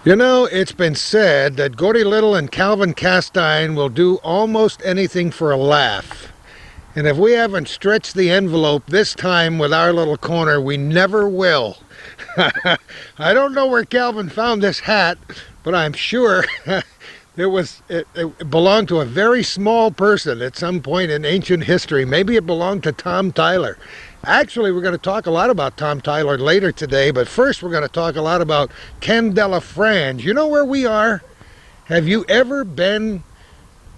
You know, it's been said that Gordy Little and Calvin Castine will do almost anything for a laugh. And if we haven't stretched the envelope this time with our little corner, we never will. I don't know where Calvin found this hat, but I'm sure it belonged to a very small person at some point in ancient history. Maybe it belonged to Tom Tyler. Actually, we're going to talk a lot about Tom Tyler later today, but first we're going to talk a lot about Ken Delafrange. You know where we are? Have you ever been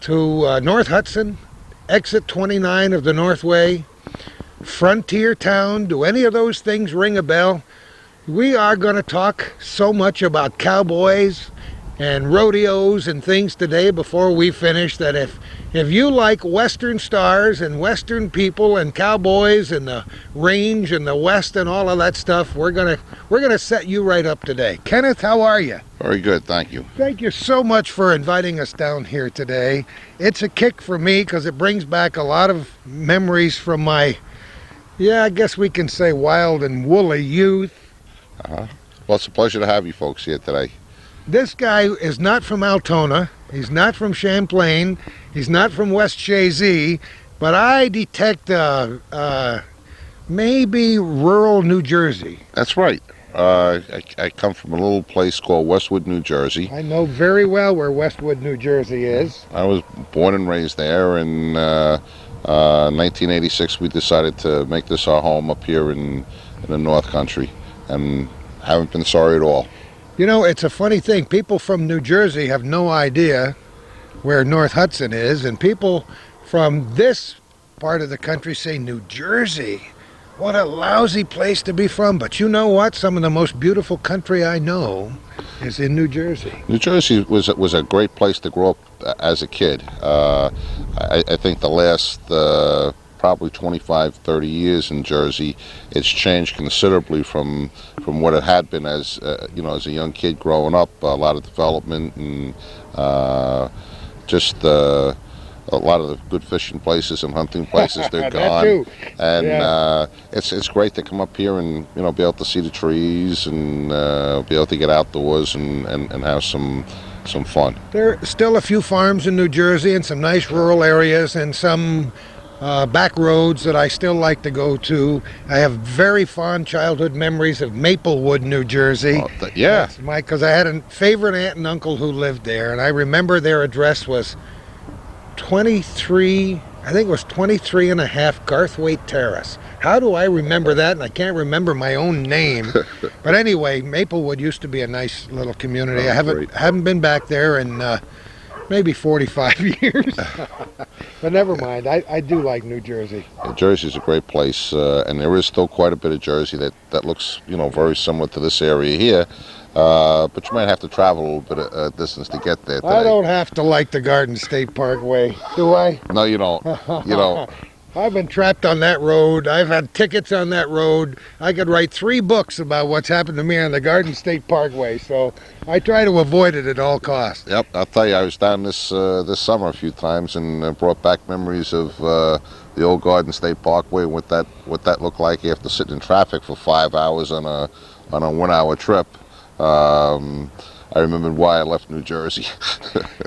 to North Hudson, exit 29 of the Northway, Frontier Town? Do any of those things ring a bell? We are going to talk so much about cowboys and rodeos and things today before we finish that if you like Western stars and Western people and cowboys and the range and the West and all of that stuff, we're gonna set you right up today. Kenneth, how are you? Very good, thank you. Thank you so much for inviting us down here today. It's a kick for me because it brings back a lot of memories from my, I guess we can say, wild and woolly youth. Well, it's a pleasure to have you folks here today. This guy is not from Altona, he's not from Champlain, he's not from West Shazy, but I detect maybe rural New Jersey. That's right. I come from a little place called Westwood, New Jersey. I know very well where Westwood, New Jersey is. I was born and raised there. In 1986, we decided to make this our home up here in the North Country, and haven't been sorry at all. You know, it's a funny thing. People from New Jersey have no idea where North Hudson is, and people from this part of the country say, New Jersey, what a lousy place to be from. But you know what? Some of the most beautiful country I know is in New Jersey. New Jersey was a great place to grow up as a kid. I think the last probably 25-30 years in Jersey, it's changed considerably from what it had been as as a young kid growing up. A lot of development and just a lot of the good fishing places and hunting places, they're gone. Too. And it's great to come up here and be able to see the trees and be able to get outdoors and have some fun. There are still a few farms in New Jersey and some nice rural areas and some back roads that I still like to go to. I have very fond childhood memories of Maplewood, New Jersey. Yeah. Because I had a favorite aunt and uncle who lived there, and I remember their address was 23 and a half Garthwaite Terrace. How do I remember that? And I can't remember my own name. But anyway, Maplewood used to be a nice little community. I haven't been back there in maybe 45 years. But never mind, I do like New Jersey. Yeah, Jersey's a great place, and there is still quite a bit of Jersey that looks very similar to this area here. But you might have to travel a little bit of distance to get there today. I don't have to like the Garden State Parkway, do I? No, you don't. You don't. I've been trapped on that road. I've had tickets on that road. I could write 3 books about what's happened to me on the Garden State Parkway, so I try to avoid it at all costs. Yep, I'll tell you, I was down this summer a few times and brought back memories of the old Garden State Parkway and what that looked like after sitting in traffic for 5 hours on a 1-hour trip. I remembered why I left New Jersey.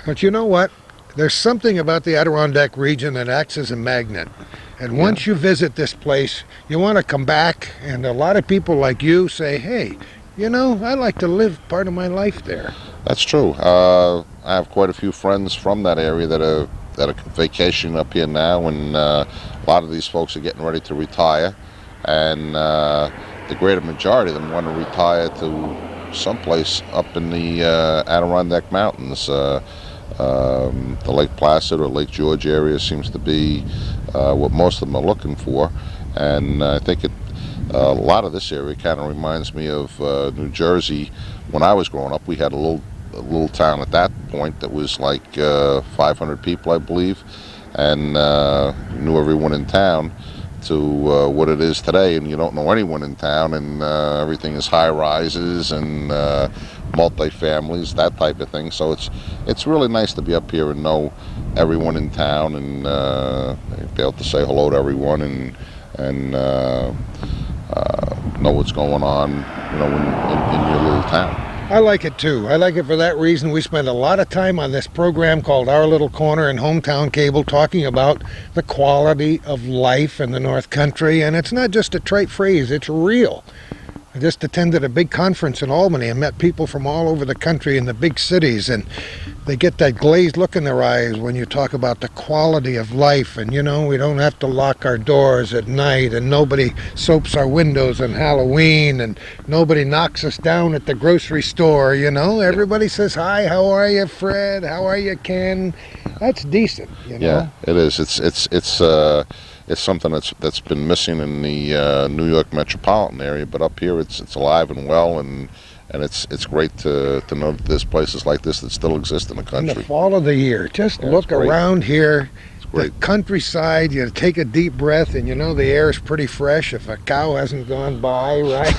But you know what? There's something about the Adirondack region that acts as a magnet. And once you visit this place, you want to come back. And a lot of people like you say, hey, I like to live part of my life there. That's true. I have quite a few friends from that area that are vacationing up here now, and a lot of these folks are getting ready to retire. And the greater majority of them want to retire to someplace up in the Adirondack Mountains. The Lake Placid or Lake George area seems to be what most of them are looking for, and I think a lot of this area kind of reminds me of New Jersey. When I was growing up, we had a little town at that point that was like 500 people, I believe, and knew everyone in town, to what it is today, and you don't know anyone in town, and everything is high rises and multi-families, that type of thing. So it's really nice to be up here and know everyone in town and be able to say hello to everyone and know what's going on, in your little town. I like it too. I like it for that reason. We spend a lot of time on this program called Our Little Corner in Hometown Cable talking about the quality of life in the North Country. And it's not just a trite phrase, it's real. I just attended a big conference in Albany and met people from all over the country in the big cities, and they get that glazed look in their eyes when you talk about the quality of life. And you know, we don't have to lock our doors at night, and nobody soaps our windows on Halloween, and nobody knocks us down at the grocery store. You know, everybody says hi, how are you, Fred, how are you, Ken? That's decent, you know. Yeah, it is. It's something that's been missing in the New York metropolitan area, but up here it's alive and well, and it's great to know that there's places like this that still exist in the country. In the fall of the year, just Yeah, look around here. It's The great. countryside, you take a deep breath, and you know the air is pretty fresh if a cow hasn't gone by, right?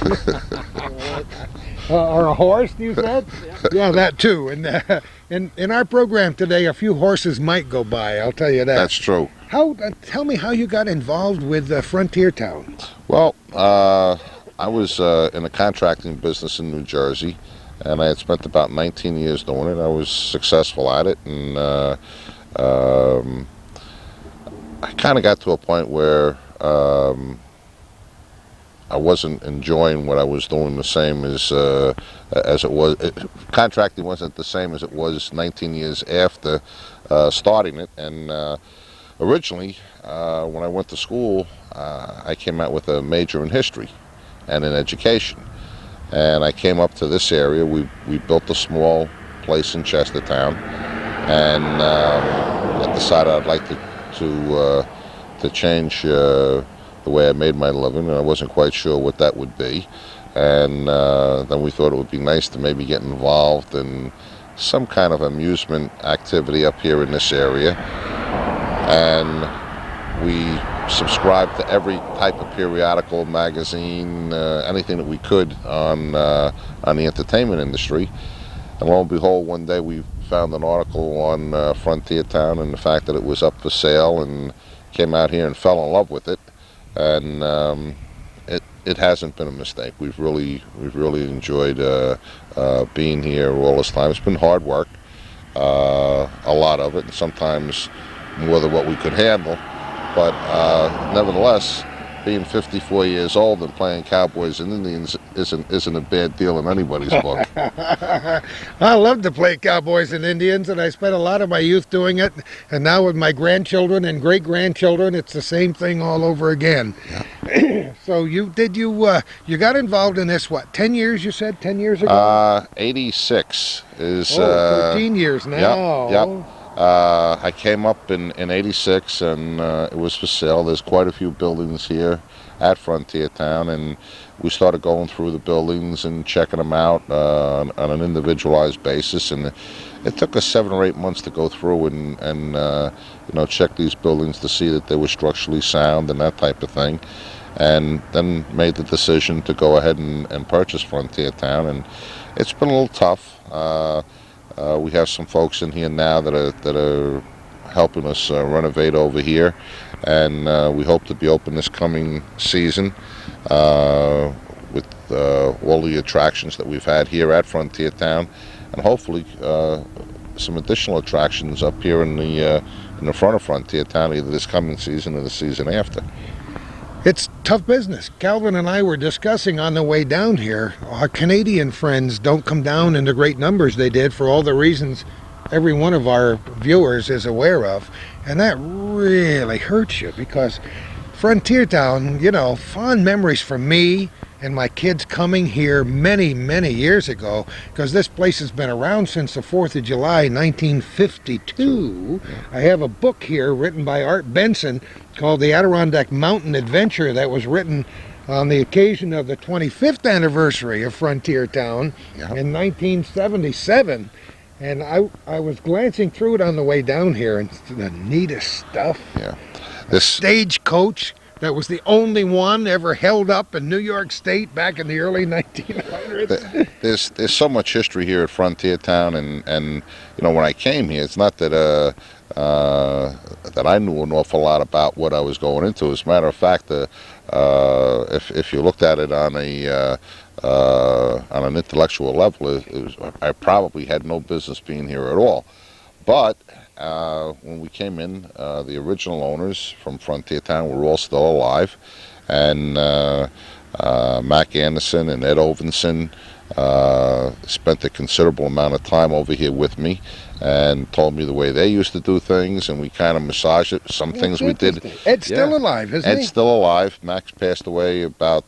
Or a horse, you said? Yeah, that too. And in our program today, a few horses might go by, I'll tell you that. That's true. Tell me how you got involved with Frontier Town. Well, I was in the contracting business in New Jersey, and I had spent about 19 years doing it. I was successful at it, and I kind of got to a point where I wasn't enjoying what I was doing the same as it was. Contracting wasn't the same as it was 19 years after starting it. And originally, when I went to school, I came out with a major in history and in education. And I came up to this area. We built a small place in Chestertown, and I decided I'd like to change the way I made my living, and I wasn't quite sure what that would be. And then we thought it would be nice to maybe get involved in some kind of amusement activity up here in this area. And we subscribed to every type of periodical, magazine, anything that we could on the entertainment industry. And lo and behold, one day we found an article on Frontier Town and the fact that it was up for sale, and came out here and fell in love with it. And it hasn't been a mistake. We've really enjoyed being here all this time. It's been hard work, a lot of it, and sometimes more than what we could handle. But nevertheless, being 54 years old and playing Cowboys and Indians isn't a bad deal in anybody's book. I love to play Cowboys and Indians, and I spent a lot of my youth doing it. And now with my grandchildren and great-grandchildren, it's the same thing all over again. Yeah. So you got involved in this, what, 10 years you said, 10 years ago? 86 is... 13 years now. Yep. I came up in 86, and it was for sale. There's quite a few buildings here at Frontier Town, and we started going through the buildings and checking them out on an individualized basis. And it took us 7 or 8 months to go through and check these buildings to see that they were structurally sound and that type of thing. And then made the decision to go ahead and purchase Frontier Town, and it's been a little tough. We have some folks in here now that are helping us renovate over here, and we hope to be open this coming season with all the attractions that we've had here at Frontier Town, and hopefully some additional attractions up here in the front of Frontier Town, either this coming season or the season after. It's tough business. Calvin and I were discussing on the way down here. Our Canadian friends don't come down in the great numbers they did for all the reasons every one of our viewers is aware of. And that really hurts you, because Frontier Town, fond memories for me and my kids coming here many, many years ago, because this place has been around since the 4th of July, 1952. I have a book here written by Art Benson called The Adirondack Mountain Adventure that was written on the occasion of the 25th anniversary of Frontier Town in 1977. And I was glancing through it on the way down here, and it's the neatest stuff. Yeah. Stagecoach that was the only one ever held up in New York State back in the early 1900s. There's so much history here at Frontier Town, and when I came here, it's not that that I knew an awful lot about what I was going into. As a matter of fact, if you looked at it on an intellectual level, I probably had no business being here at all. But when we came in, the original owners from Frontier Town were all still alive, and Mac Anderson and Ed Ovenson spent a considerable amount of time over here with me and told me the way they used to do things, and we kind of massaged it. Some things we did. Ed's still alive, isn't he? Ed's still alive. Mac's passed away about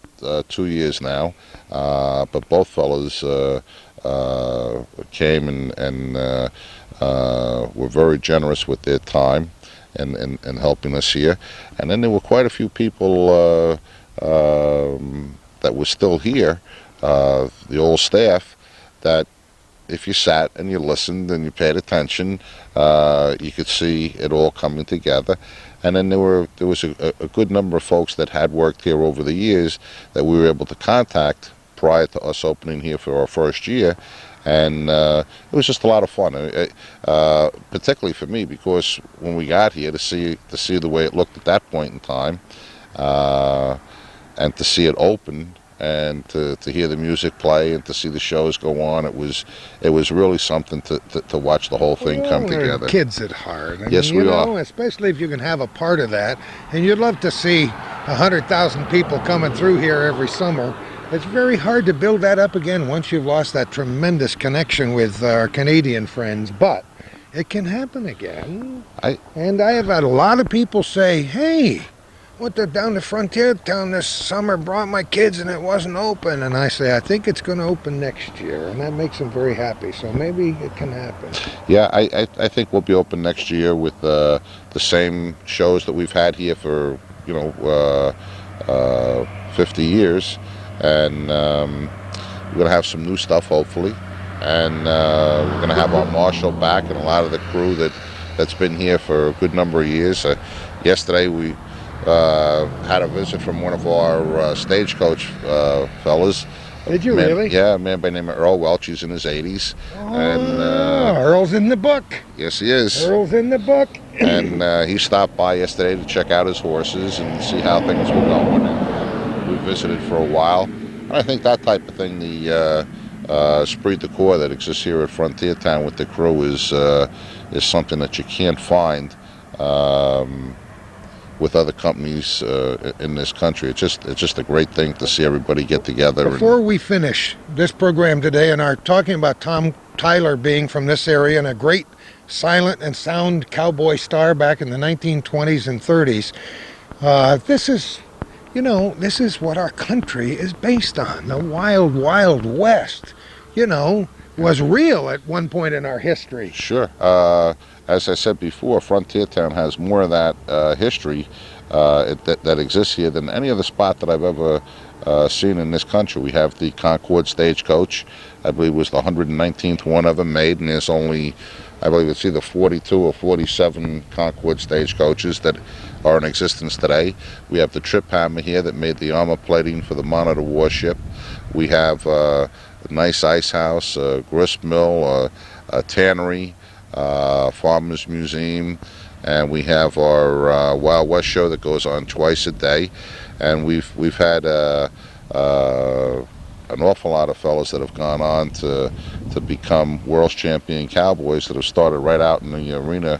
2 years now, but both fellas came and were very generous with their time and helping us here. And then there were quite a few people that were still here, the old staff, that if you sat and you listened and you paid attention, you could see it all coming together. And then there was a good number of folks that had worked here over the years that we were able to contact prior to us opening here for our first year. And it was just a lot of fun, particularly for me, because when we got here, to see the way it looked at that point in time, and to see it open, and to hear the music play, and to see the shows go on, it was really something to watch the whole thing come together. Kids at heart. Yes, we are. Especially if you can have a part of that, and you'd love to see 100,000 people coming through here every summer. It's very hard to build that up again once you've lost that tremendous connection with our Canadian friends, but it can happen again. And I have had a lot of people say, hey, went down to Frontier Town this summer, brought my kids, and it wasn't open. And I say, I think it's going to open next year, and that makes them very happy. So maybe it can happen. Yeah, I think we'll be open next year with the same shows that we've had here for 50 years. And we're going to have some new stuff, hopefully. And we're going to have our marshal back and a lot of the crew that's been here for a good number of years. Yesterday we had a visit from one of our stagecoach fellas. Did you really? Yeah, a man by the name of Earl Welch. He's in his 80s. Oh, and Earl's in the book. Yes, he is. Earl's in the book. And he stopped by yesterday to check out his horses and see how things were going. And we visited for a while. And I think that type of thing, the esprit de corps that exists here at Frontier Town with the crew is something that you can't find with other companies in this country. It's just a great thing to see everybody get together. Before we finish this program today and are talking about Tom Tyler being from this area and a great silent and sound cowboy star back in the 1920s and 30s, this is what our country is based on. The wild, wild West, was real at one point in our history. Sure. As I said before, Frontier Town has more of that history that exists here than any other spot that I've ever seen in this country. We have the Concord Stagecoach. I believe it was the 119th one ever made, and there's only, I believe it's either 42 or 47 Concord stagecoaches that are in existence today. We have the Trip Hammer here that made the armor plating for the Monitor warship. We have a nice ice house, a grist mill, a tannery, Farmers Museum, and we have our Wild West show that goes on twice a day. And we've had an awful lot of fellows that have gone on to become world champion cowboys that have started right out in the arena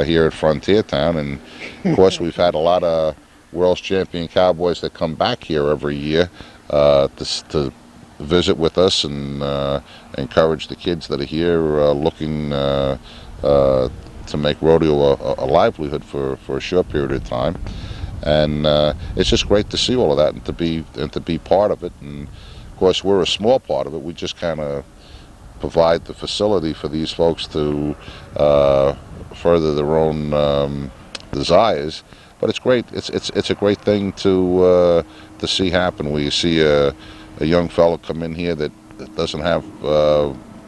here at Frontier Town. And of course we've had a lot of world champion cowboys that come back here every year to visit with us and encourage the kids that are here looking to make rodeo a livelihood for a short period of time. And it's just great to see all of that and to be part of it. And of course we're a small part of it. We just kind of provide the facility for these folks to further their own desires. But it's great. It's a great thing to see happen, where you see a young fellow come in here that doesn't have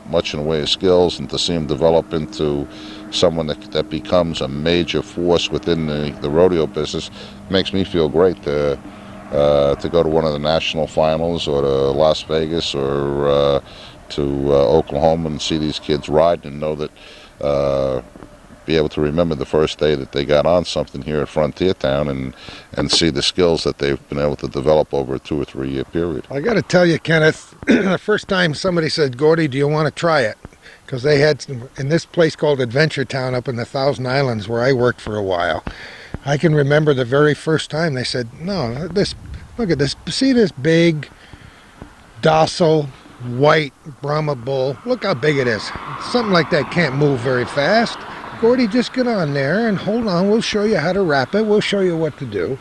much in the way of skills, and to see him develop into someone that becomes a major force within the rodeo business makes me feel great to go to one of the national finals, or to Las Vegas, or to Oklahoma, and see these kids ride, and know that be able to remember the first day that they got on something here at Frontier Town, and see the skills that they've been able to develop over a 2 or 3 year period. I got to tell you, Kenneth, the first time somebody said, Gordy, do you want to try it? Because they had some, in this place called Adventure Town up in the Thousand Islands where I worked for a while. I can remember the very first time they said, no, this, look at this, see this big, docile, white Brahma bull? Look how big it is. Something like that can't move very fast. Gordy, just get on there and hold on. We'll show you how to wrap it. We'll show you what to do.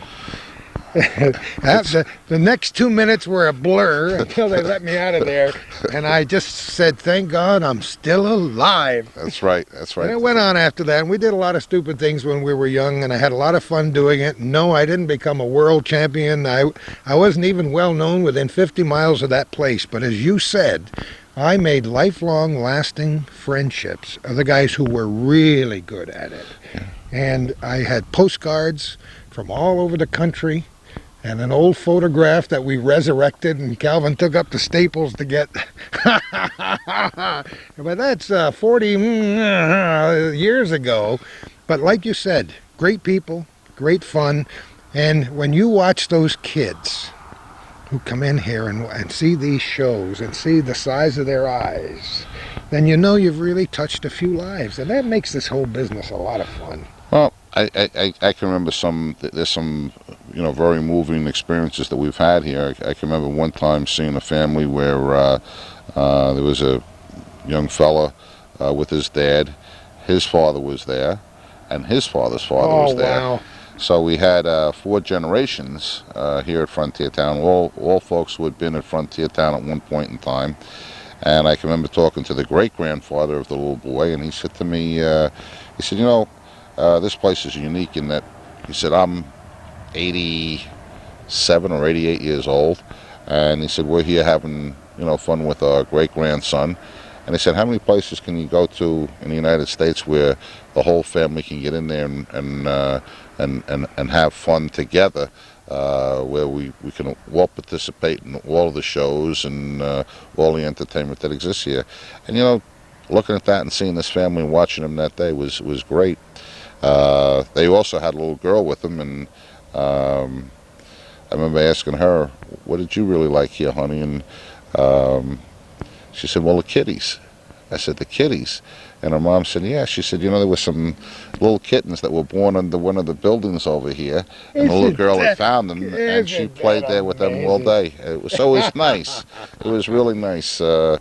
The next 2 minutes were a blur until they let me out of there, and I just said, thank God I'm still alive. That's right. That's right. And it went on after that, and we did a lot of stupid things when we were young, and I had a lot of fun doing it. No, I didn't become a world champion. I wasn't even well known within 50 miles of that place, but as you said, I made lifelong lasting friendships of the guys who were really good at it. Yeah. And I had postcards from all over the country, and an old photograph that we resurrected, and Calvin took up to Staples to get. But that's 40 years ago. But like you said, great people, great fun. And when you watch those kids who come in here and see these shows and see the size of their eyes, then you know you've really touched a few lives. And that makes this whole business a lot of fun. Well, I can remember there's some, very moving experiences that we've had here. I can remember one time seeing a family where there was a young fella with his dad. His father was there, and his father's father was there. Wow. So we had 4 generations here at Frontier Town, all folks who had been at Frontier Town at one point in time. And I can remember talking to the great-grandfather of the little boy, and he said to me, he said, this place is unique in that, he said, I'm 87 or 88 years old, and he said, we're here having, fun with our great-grandson. And he said, how many places can you go to in the United States where the whole family can get in there and have fun together, where we can all participate in all of the shows and all the entertainment that exists here. And looking at that and seeing this family and watching them that day was great. They also had a little girl with them, and I remember asking her, what did you really like here, honey? And she said, well, the kitties. I said, the kitties? And her mom said, yeah. She said, there were some little kittens that were born under one of the buildings over here, and the little girl had found them, and she played there with them all day. It was nice. It was really nice. And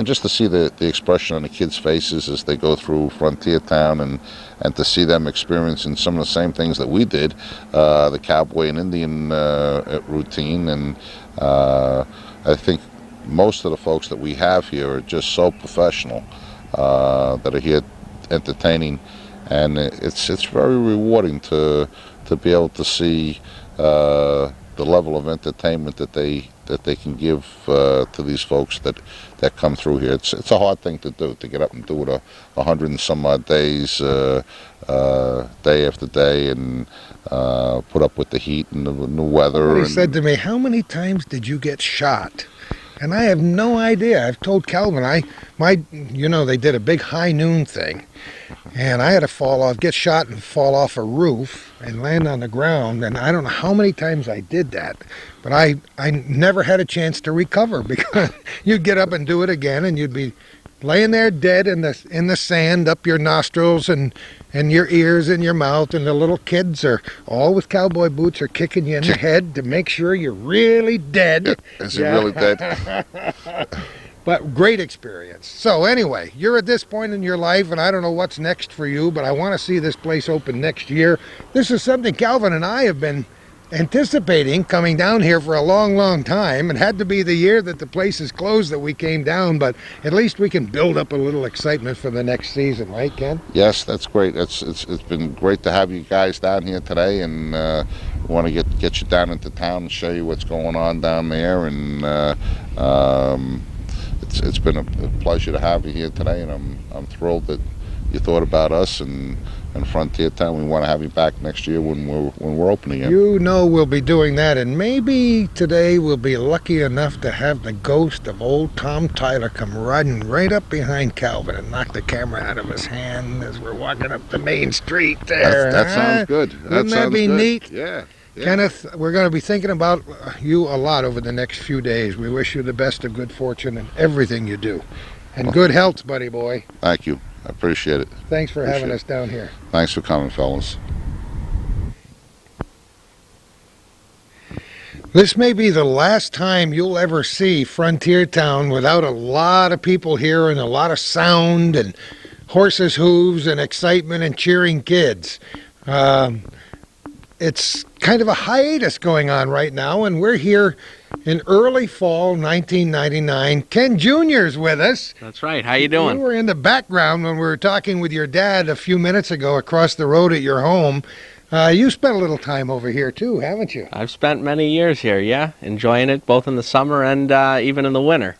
just to see the expression on the kids' faces as they go through Frontier Town, and to see them experiencing some of the same things that we did, the cowboy and Indian routine. And I think most of the folks that we have here are just so professional, that are here entertaining, and it's very rewarding to be able to see the level of entertainment that they can give to these folks that come through here. It's a hard thing to do, to get up and do it 100 and some odd days, day after day, and put up with the heat and the weather. He said to me, how many times did you get shot? And I have no idea. I've told Calvin, they did a big high noon thing, and I had to get shot and fall off a roof and land on the ground, and I don't know how many times I did that, but I never had a chance to recover, because you'd get up and do it again, and you'd be laying there dead in the sand up your nostrils and your ears and your mouth, and the little kids are all with cowboy boots are kicking you in the head to make sure you're really dead. Is he really dead? But great experience. So anyway, you're at this point in your life, and I don't know what's next for you, but I want to see this place open next year. This is something Calvin and I have been anticipating coming down here for a long time. It had to be the year that the place is closed that we came down, but at least we can build up a little excitement for the next season, right, Ken? Yes, that's great. It's been great to have you guys down here today, and we want to get you down into town and show you what's going on down there. And it's been a pleasure to have you here today, and I'm thrilled that you thought about us and Frontier Town. We want to have you back next year when we're open again. You know we'll be doing that, and maybe today we'll be lucky enough to have the ghost of old Tom Tyler come riding right up behind Calvin and knock the camera out of his hand as we're walking up the main street there. That sounds good. Wouldn't that be neat? Yeah. Kenneth, we're going to be thinking about you a lot over the next few days. We wish you the best of good fortune in everything you do. And good health, buddy boy. Thank you. I appreciate it. Thanks for having us down here. Thanks for coming, fellas. This may be the last time you'll ever see Frontier Town without a lot of people here and a lot of sound and horses' hooves and excitement and cheering kids. It's kind of a hiatus going on right now, and we're here in early fall 1999. Ken Jr.'s with us. That's right. How you doing? You were in the background when we were talking with your dad a few minutes ago across the road at your home. You spent a little time over here too, haven't you? I've spent many years here, yeah. Enjoying it both in the summer and even in the winter.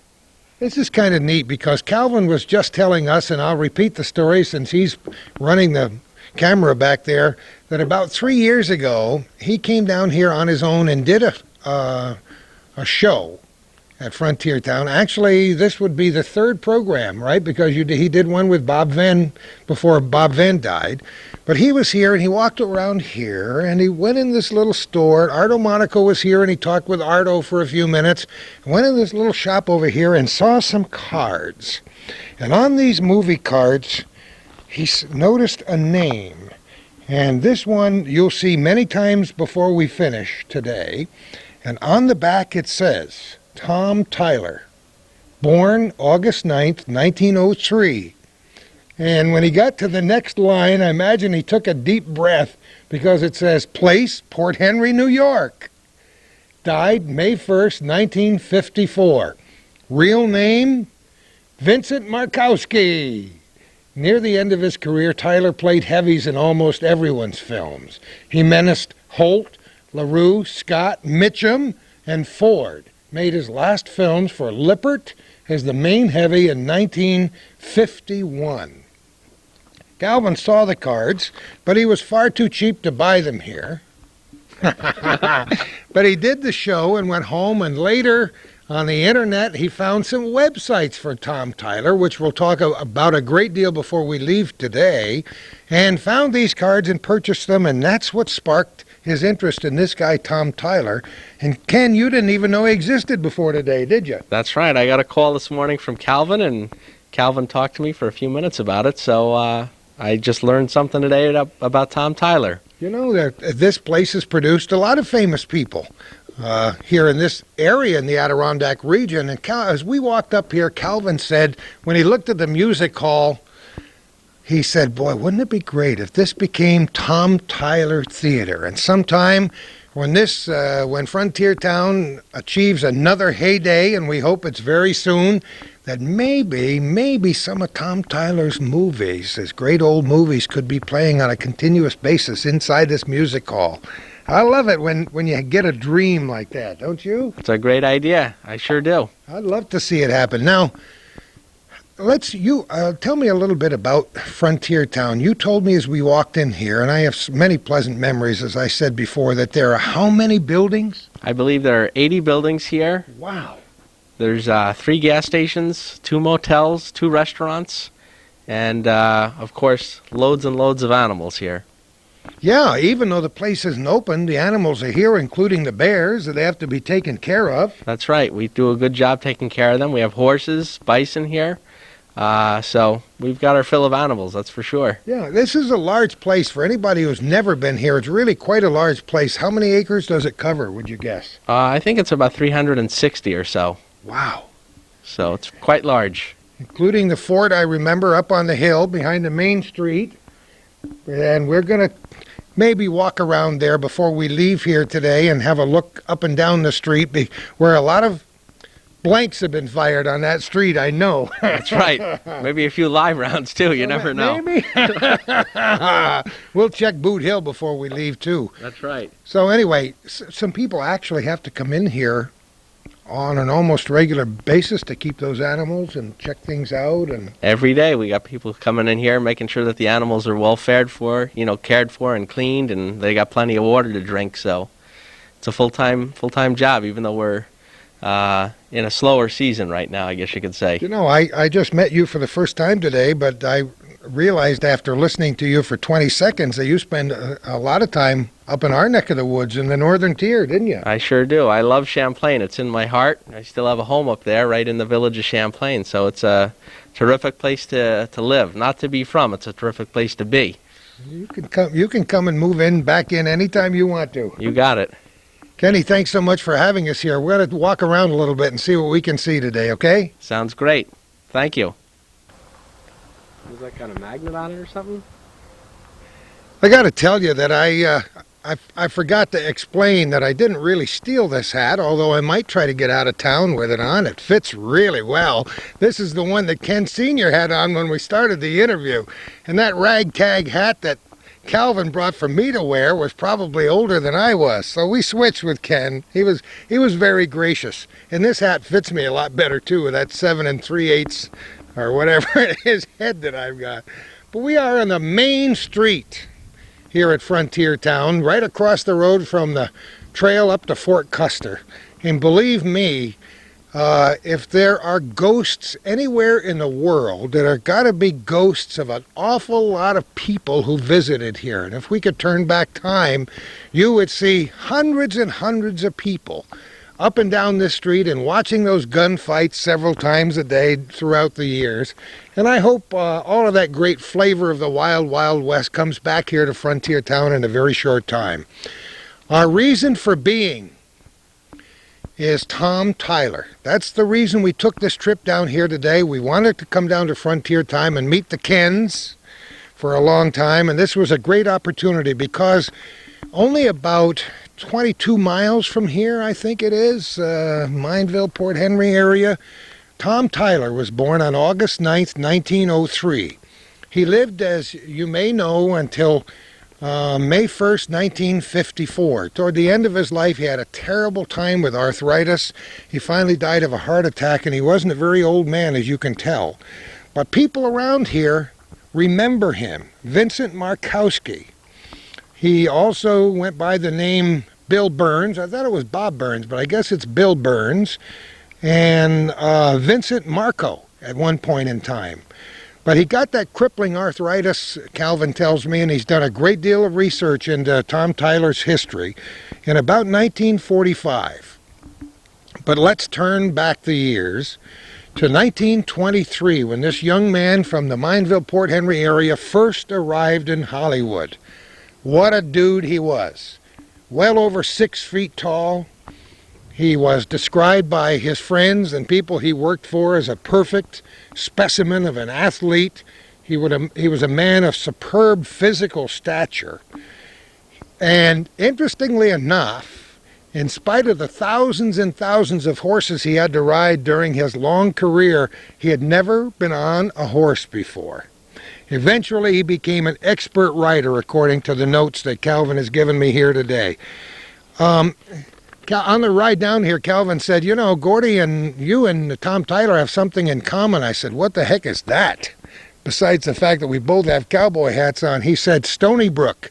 This is kind of neat because Calvin was just telling us, and I'll repeat the story since he's running the camera back there, that about 3 years ago he came down here on his own and did a show at Frontier Town. Actually, this would be the third program, right? Because he did one with Bob Venn before Bob Venn died. But he was here and he walked around here and he went in this little store. Arto Monaco was here and he talked with Arto for a few minutes. Went in this little shop over here and saw some cards. And on these movie cards, he noticed a name. And this one you'll see many times before we finish today. And on the back it says, Tom Tyler, born August 9th, 1903. And when he got to the next line, I imagine he took a deep breath because it says, place, Port Henry, New York. Died May 1st, 1954. Real name, Vincent Markowski. Near the end of his career, Tyler played heavies in almost everyone's films. He menaced Holt, LaRue, Scott, Mitchum, and Ford. Made his last films for Lippert as the main heavy in 1951. Calvin saw the cards, but he was far too cheap to buy them here. But he did the show and went home, and later on the internet he found some websites for Tom Tyler, which we'll talk about a great deal before we leave today, and found these cards and purchased them, and that's what sparked his interest in this guy, Tom Tyler. And Ken, you didn't even know he existed before today, did you? That's right. I got a call this morning from Calvin, and Calvin talked to me for a few minutes about it, so I just learned something today about Tom Tyler. You know, this place has produced a lot of famous people here in this area in the Adirondack region. And as we walked up here, Calvin said, when he looked at the music hall, he said, boy, wouldn't it be great if this became Tom Tyler Theater? And sometime when Frontier Town achieves another heyday, and we hope it's very soon, that maybe some of Tom Tyler's movies, his great old movies, could be playing on a continuous basis inside this music hall. I love it when you get a dream like that, don't you? It's a great idea. I sure do. I'd love to see it happen. Now, tell me a little bit about Frontier Town. You told me as we walked in here, and I have many pleasant memories, as I said before, that there are how many buildings? I believe there are 80 buildings here. Wow. There's 3 gas stations, 2 motels, 2 restaurants, and, of course, loads and loads of animals here. Yeah, even though the place isn't open, the animals are here, including the bears, that they have to be taken care of. That's right. We do a good job taking care of them. We have horses, bison here. So we've got our fill of animals, that's for sure. Yeah, this is a large place. For anybody who's never been here, it's really quite a large place. How many acres does it cover, would you guess? I think it's about 360 or so. Wow. So it's quite large. Including the fort, I remember, up on the hill behind the main street. And we're going to maybe walk around there before we leave here today and have a look up and down the street where a lot of blanks have been fired on that street, I know. That's right. Maybe a few live rounds, too. You never know. Maybe. We'll check Boot Hill before we leave, too. That's right. So anyway, some people actually have to come in here on an almost regular basis to keep those animals and check things out? And Every day we got people coming in here making sure that the animals are well cared for and cleaned, and they got plenty of water to drink. So it's a full-time job, even though we're in a slower season right now, I guess you could say. you know, I just met you for the first time today, but I realized after listening to you for 20 seconds that you spend a lot of time up in our neck of the woods in the northern tier, didn't you? I sure do. I love Champlain. It's in my heart. I still have a home up there right in the village of Champlain, so it's a terrific place to live. Not to be from, it's a terrific place to be. You can come and move in back in anytime you want to. You got it. Kenny, thanks so much for having us here. We're going to walk around a little bit and see what we can see today, okay? Sounds great. Thank you. Is that got a magnet on it or something? I got to tell you that I forgot to explain that I didn't really steal this hat, although I might try to get out of town with it on. It fits really well. This is the one that Ken Sr. had on when we started the interview. And that ragtag hat that Calvin brought for me to wear was probably older than I was. So we switched with Ken. He was very gracious. And this hat fits me a lot better too, with that 7 3/8 or whatever it is head that I've got. But we are on the main street here at Frontier Town, right across the road from the trail up to Fort Custer. And believe me, if there are ghosts anywhere in the world, there are got to be ghosts of an awful lot of people who visited here. And if we could turn back time, you would see hundreds and hundreds of people up and down this street and watching those gunfights several times a day throughout the years. And I hope all of that great flavor of the wild, wild west comes back here to Frontier Town in a very short time. Our reason for being is Tom Tyler. That's the reason we took this trip down here today. We wanted to come down to Frontier Time and meet the Kens for a long time, and this was a great opportunity because only about 22 miles from here, I think it is, Mineville, Port Henry area, Tom Tyler was born on August 9th, 1903. He lived, as you may know, until May 1st, 1954. Toward the end of his life, he had a terrible time with arthritis. He finally died of a heart attack, and he wasn't a very old man, as you can tell. But people around here remember him. Vincent Markowski. He also went by the name Bill Burns. I thought it was Bob Burns, but I guess it's Bill Burns. And Vincent Marco at one point in time. But he got that crippling arthritis, Calvin tells me, and he's done a great deal of research into Tom Tyler's history in about 1945. But let's turn back the years to 1923, when this young man from the Mineville, Port Henry area first arrived in Hollywood. What a dude he was. Well over 6 feet tall. He was described by his friends and people he worked for as a perfect specimen of an athlete. He was a man of superb physical stature. And interestingly enough, in spite of the thousands and thousands of horses he had to ride during his long career, he had never been on a horse before. Eventually, he became an expert rider, according to the notes that Calvin has given me here today. On the ride down here, Calvin said, you know, Gordy and you and Tom Tyler have something in common. I said, what the heck is that? Besides the fact that we both have cowboy hats on, he said Stony Brook.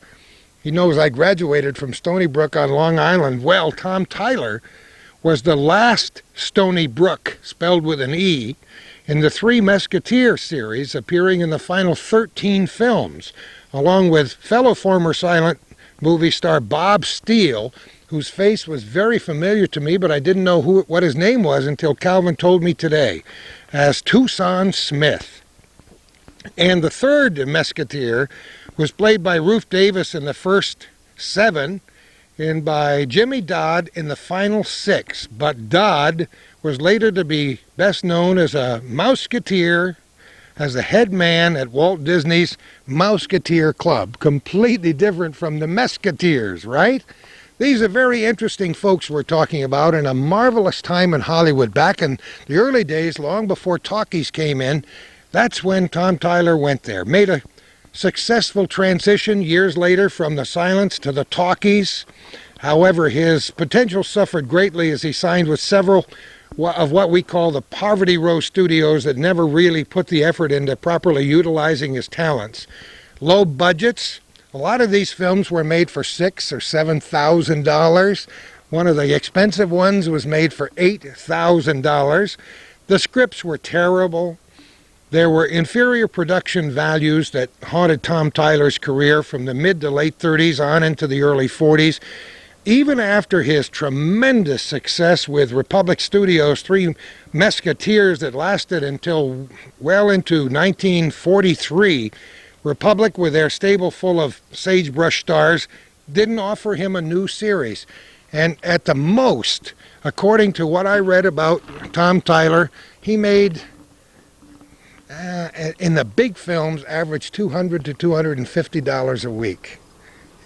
He knows I graduated from Stony Brook on Long Island. Well, Tom Tyler was the last Stony Brook, spelled with an E, in the Three Musketeers series, appearing in the final 13 films, along with fellow former silent movie star Bob Steele, whose face was very familiar to me, but I didn't know what his name was until Calvin told me today, as Tucson Smith. And the third Musketeer was played by Ruth Davis in the first 7 and by Jimmy Dodd in the final 6. But Dodd was later to be best known as a Mouseketeer, as the head man at Walt Disney's Mouseketeer Club. Completely different from the Musketeers, right? These are very interesting folks we're talking about, and a marvelous time in Hollywood. Back in the early days, long before talkies came in, that's when Tom Tyler went there. Made a successful transition years later from the silents to the talkies. However, his potential suffered greatly as he signed with several of what we call the poverty row studios that never really put the effort into properly utilizing his talents. Low budgets. A lot of these films were made for $6,000 or $7,000. One of the expensive ones was made for $8,000. The scripts were terrible. There were inferior production values that haunted Tom Tyler's career from the mid to late 30s on into the early 40s. Even after his tremendous success with Republic Studios' Three Musketeers that lasted until well into 1943, Republic, with their stable full of sagebrush stars, didn't offer him a new series. And at the most, according to what I read about Tom Tyler, he made, in the big films, averaged $200 to $250 a week.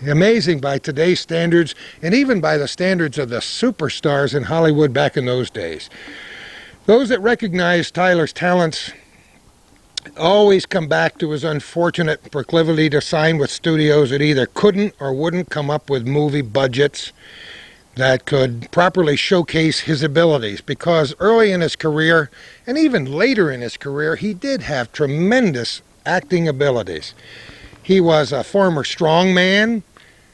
Amazing by today's standards, and even by the standards of the superstars in Hollywood back in those days. Those that recognize Tyler's talents always come back to his unfortunate proclivity to sign with studios that either couldn't or wouldn't come up with movie budgets that could properly showcase his abilities, because early in his career, and even later in his career, he did have tremendous acting abilities. He was a former strongman.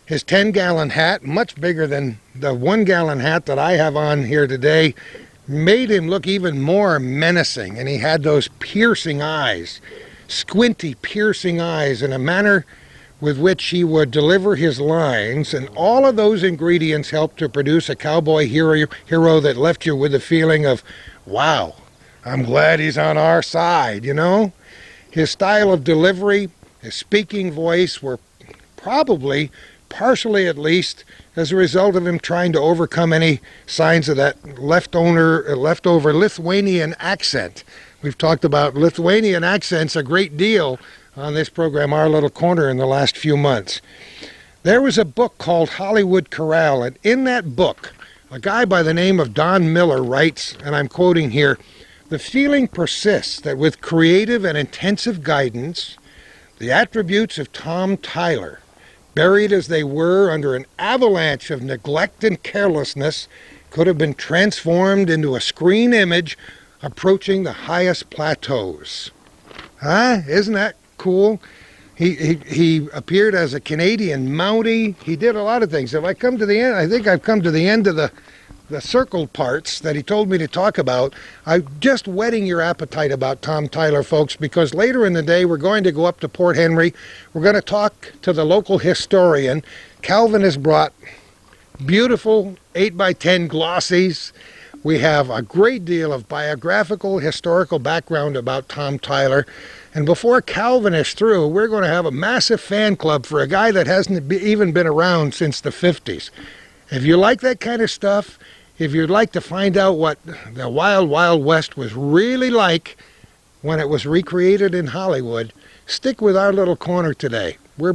His 10-gallon hat, much bigger than the 1-gallon hat that I have on here today, made him look even more menacing. And he had those piercing eyes, squinty, piercing eyes, in a manner with which he would deliver his lines. And all of those ingredients helped to produce a cowboy hero that left you with the feeling of, wow, I'm glad he's on our side, you know? His style of delivery, his speaking voice were probably, partially at least, as a result of him trying to overcome any signs of that leftover Lithuanian accent. We've talked about Lithuanian accents a great deal on this program, Our Little Corner, in the last few months. There was a book called Hollywood Corral, and in that book, a guy by the name of Don Miller writes, and I'm quoting here, "The feeling persists that with creative and intensive guidance, the attributes of Tom Tyler, buried as they were under an avalanche of neglect and carelessness, could have been transformed into a screen image approaching the highest plateaus." Huh? Isn't that cool? He appeared as a Canadian Mountie. He did a lot of things. If I come to the end, I think I've come to the end of the circled parts that he told me to talk about. I'm just whetting your appetite about Tom Tyler, folks, because later in the day we're going to go up to Port Henry. We're going to talk to the local historian. Calvin has brought beautiful 8x10 glossies. We have a great deal of biographical, historical background about Tom Tyler. And before Calvin is through, we're going to have a massive fan club for a guy that hasn't even been around since the 50s. If you like that kind of stuff, if you'd like to find out what the Wild Wild West was really like when it was recreated in Hollywood, stick with Our Little Corner today. We're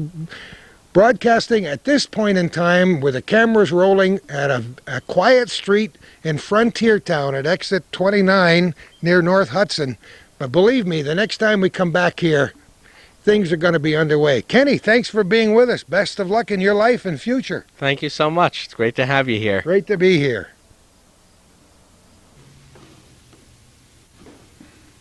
broadcasting at this point in time with the cameras rolling at a quiet street in Frontier Town at exit 29 near North Hudson. But believe me, the next time we come back here, things are going to be underway. Kenny, thanks for being with us. Best of luck in your life and future. Thank you so much. It's great to have you here. Great to be here.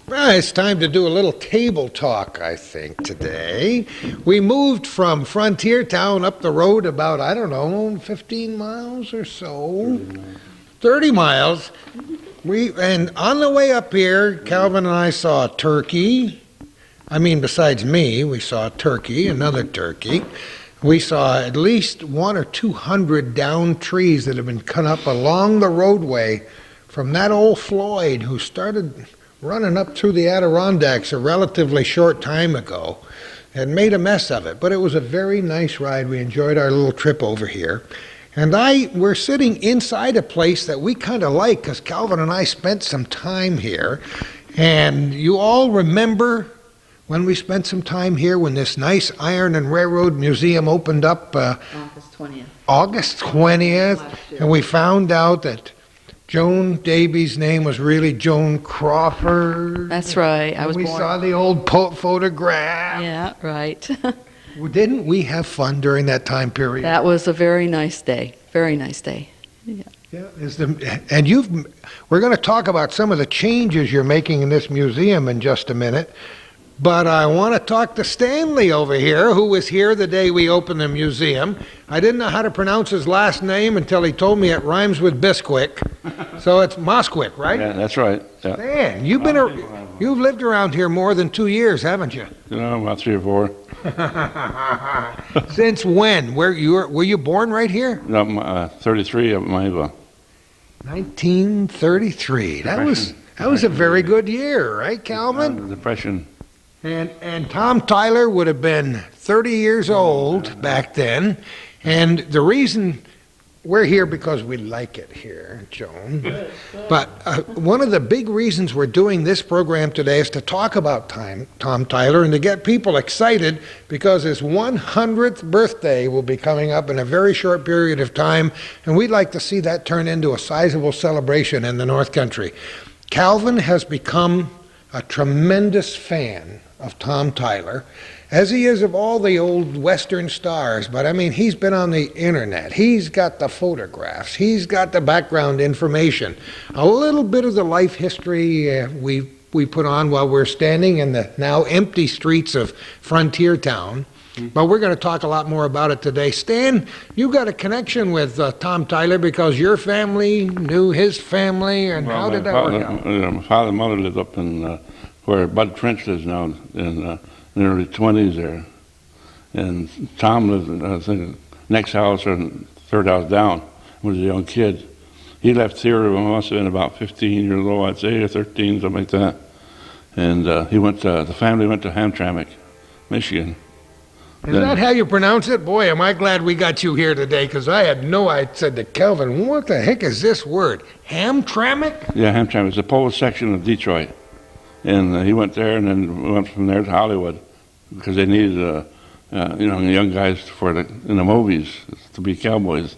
Well, it's time to do a little table talk, I think, today. We moved from Frontier Town up the road about, 15 miles or so. 30 miles. And on the way up here, Calvin and I saw a turkey. Besides me, we saw a turkey, another turkey. We saw at least 100 or 200 downed trees that have been cut up along the roadway from that old Floyd who started running up through the Adirondacks a relatively short time ago and made a mess of it. But it was a very nice ride. We enjoyed our little trip over here. And we're sitting inside a place that we kind of like because Calvin and I spent some time here. And you all remember when we spent some time here when this nice Iron and Railroad Museum opened up August 20th. August 20th. And we found out that Joan Davy's name was really Joan Crawford. That's right. I was we born. saw the old photograph. Yeah, right. Didn't we have fun during that time period? That was a very nice day. very nice day. Yeah. Yeah, and we're going to talk about some of the changes you're making in this museum in just a minute. But I want to talk to Stanley over here, who was here the day we opened the museum. I didn't know how to pronounce his last name until he told me it rhymes with Bisquick. So it's Mosquick, right? Yeah, that's right. Yeah. Stan, you've lived around here more than 2 years, haven't you? About 3 or 4. Since when? Were you born right here? No, 33 at Mineville. 1933. That was a very good year, right, Calvin? Depression. And Tom Tyler would have been 30 years old back then. And the reason we're here because we like it here, Joan. But one of the big reasons we're doing this program today is to talk about Tom Tyler and to get people excited because his 100th birthday will be coming up in a very short period of time. And we'd like to see that turn into a sizable celebration in the North Country. Calvin has become a tremendous fan of Tom Tyler, as he is of all the old Western stars. But I mean, he's been on the internet. He's got the photographs. He's got the background information. A little bit of the life history we put on while we're standing in the now empty streets of Frontier Town. But we're going to talk a lot more about it today. Stan, you got a connection with Tom Tyler because your family knew his family, and how did that work out? My father and mother lived up in where Bud Trench lives now, in the early 20s there. And Tom lived, I think, next house or third house down, was a young kid. He left theater when he must have been about 15 years old, I'd say, or 13, something like that. And the family went to Hamtramck, Michigan. Is that how you pronounce it? Boy, am I glad we got you here today, because I said to Kelvin, what the heck is this word? Hamtramck? Yeah, Hamtramck. It's a Polish section of Detroit. And he went there, and then went from there to Hollywood, because they needed, young guys in the movies to be cowboys.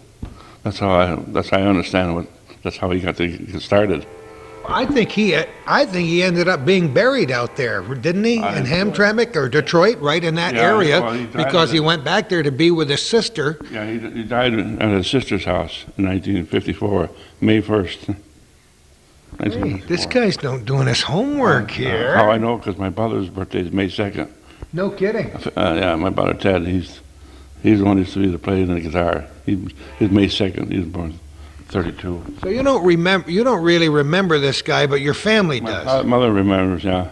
That's how I understand that's how he got to get started. I think he ended up being buried out there, didn't he? In Hamtramck or Detroit, right in that area, because he went back there to be with his sister. Yeah, he died at his sister's house in 1954, May 1st. Hey, this guy's doing his homework here. How I know? Because my brother's birthday is May 2nd. No kidding. Yeah, my brother Ted, he's the one who used to be the player the guitar. He's May 2nd. He was born 32. So you don't really remember this guy, but your family does. My mother remembers, yeah.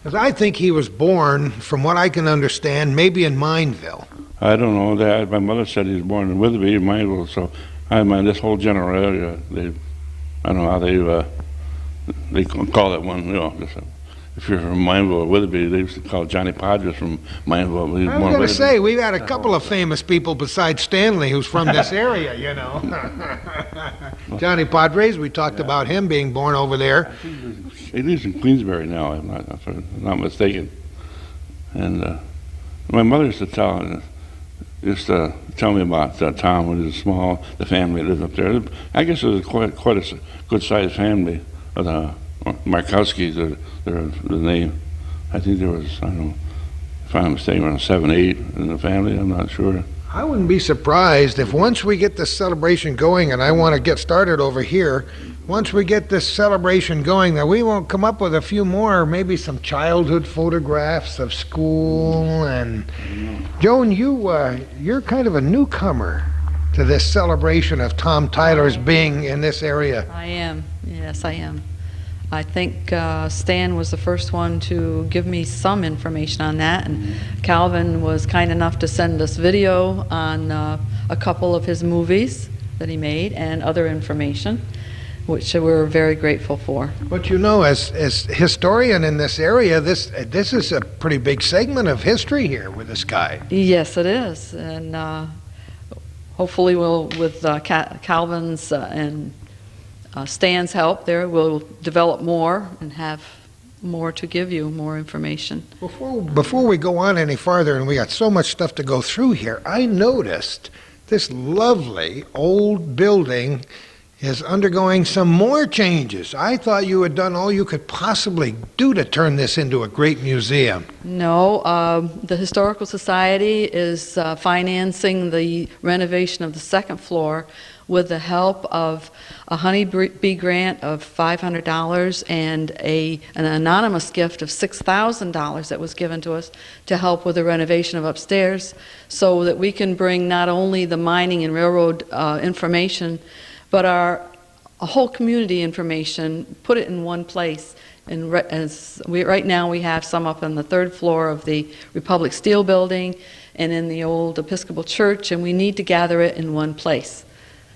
Because I think he was born, from what I can understand, maybe in Mineville. I don't know. My mother said he was born in Witherbee, Mineville. So this whole general area, I don't know how they call that one. If you're from Mineville or Witherbee, they used to call Johnny Podgers from Mineville. I was going to say, we've had a couple of famous people besides Stanley who's from this area, Johnny Padres, we talked about him being born over there. He lives in Queensbury now, if I'm not mistaken. And my mother used to tell me about Tom when he was small, the family lived up there. I guess it was quite a good-sized family. The Markowskis, the name. I think there was, I don't know, if I'm mistaken, around 7, 8 in the family. I'm not sure. I wouldn't be surprised if once we get this celebration going, and I want to get started over here, once we get this celebration going, that we won't come up with a few more, maybe some childhood photographs of school. And Joan, you're kind of a newcomer to this celebration of Tom Tyler's being in this area. I am. Yes, I am. I think Stan was the first one to give me some information on that, and Calvin was kind enough to send us video on a couple of his movies that he made and other information, which we're very grateful for. But as historian in this area, this is a pretty big segment of history here with this guy. Yes, it is, and hopefully with Calvin's and Stan's help there, we'll develop more and have more to give you, more information. Before we go on any farther, and we got so much stuff to go through here, I noticed this lovely old building is undergoing some more changes. I thought you had done all you could possibly do to turn this into a great museum. No, the Historical Society is financing the renovation of the second floor with the help of a honeybee grant of $500 and an anonymous gift of $6,000 that was given to us to help with the renovation of upstairs, so that we can bring not only the mining and railroad information, but a whole community information, put it in one place. And right now we have some up on the third floor of the Republic Steel Building and in the old Episcopal Church, and we need to gather it in one place.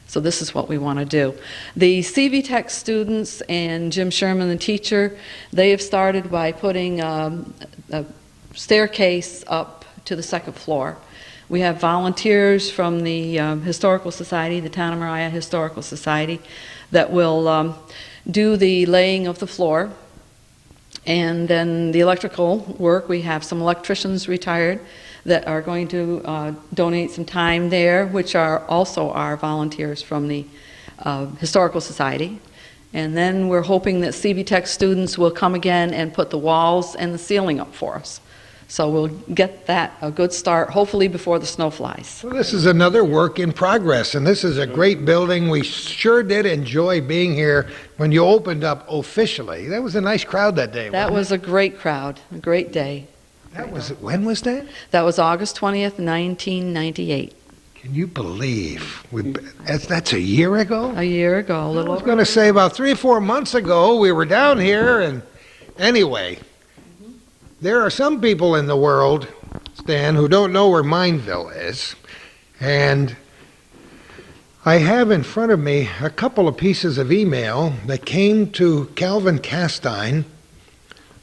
So this is what we want to do. The CV Tech students and Jim Sherman, the teacher, they have started by putting a staircase up to the second floor. We have volunteers from the Historical Society, the Town of Mariah Historical Society, that will do the laying of the floor. And then the electrical work, we have some electricians retired that are going to donate some time there, which are also our volunteers from the Historical Society. And then we're hoping that CV Tech students will come again and put the walls and the ceiling up for us. So we'll get that a good start, hopefully before the snow flies. Well, this is another work in progress, and this is a great building. We sure did enjoy being here when you opened up officially. That was a nice crowd that day. That was a great crowd, a great day. When was that? That was August 20th, 1998. Can you believe? That's a year ago? A year ago, a I little was over. going to say about 3 or 4 months ago, we were down here, and anyway, there are some people in the world, Stan, who don't know where Mineville is, and I have in front of me a couple of pieces of email that came to Calvin Castine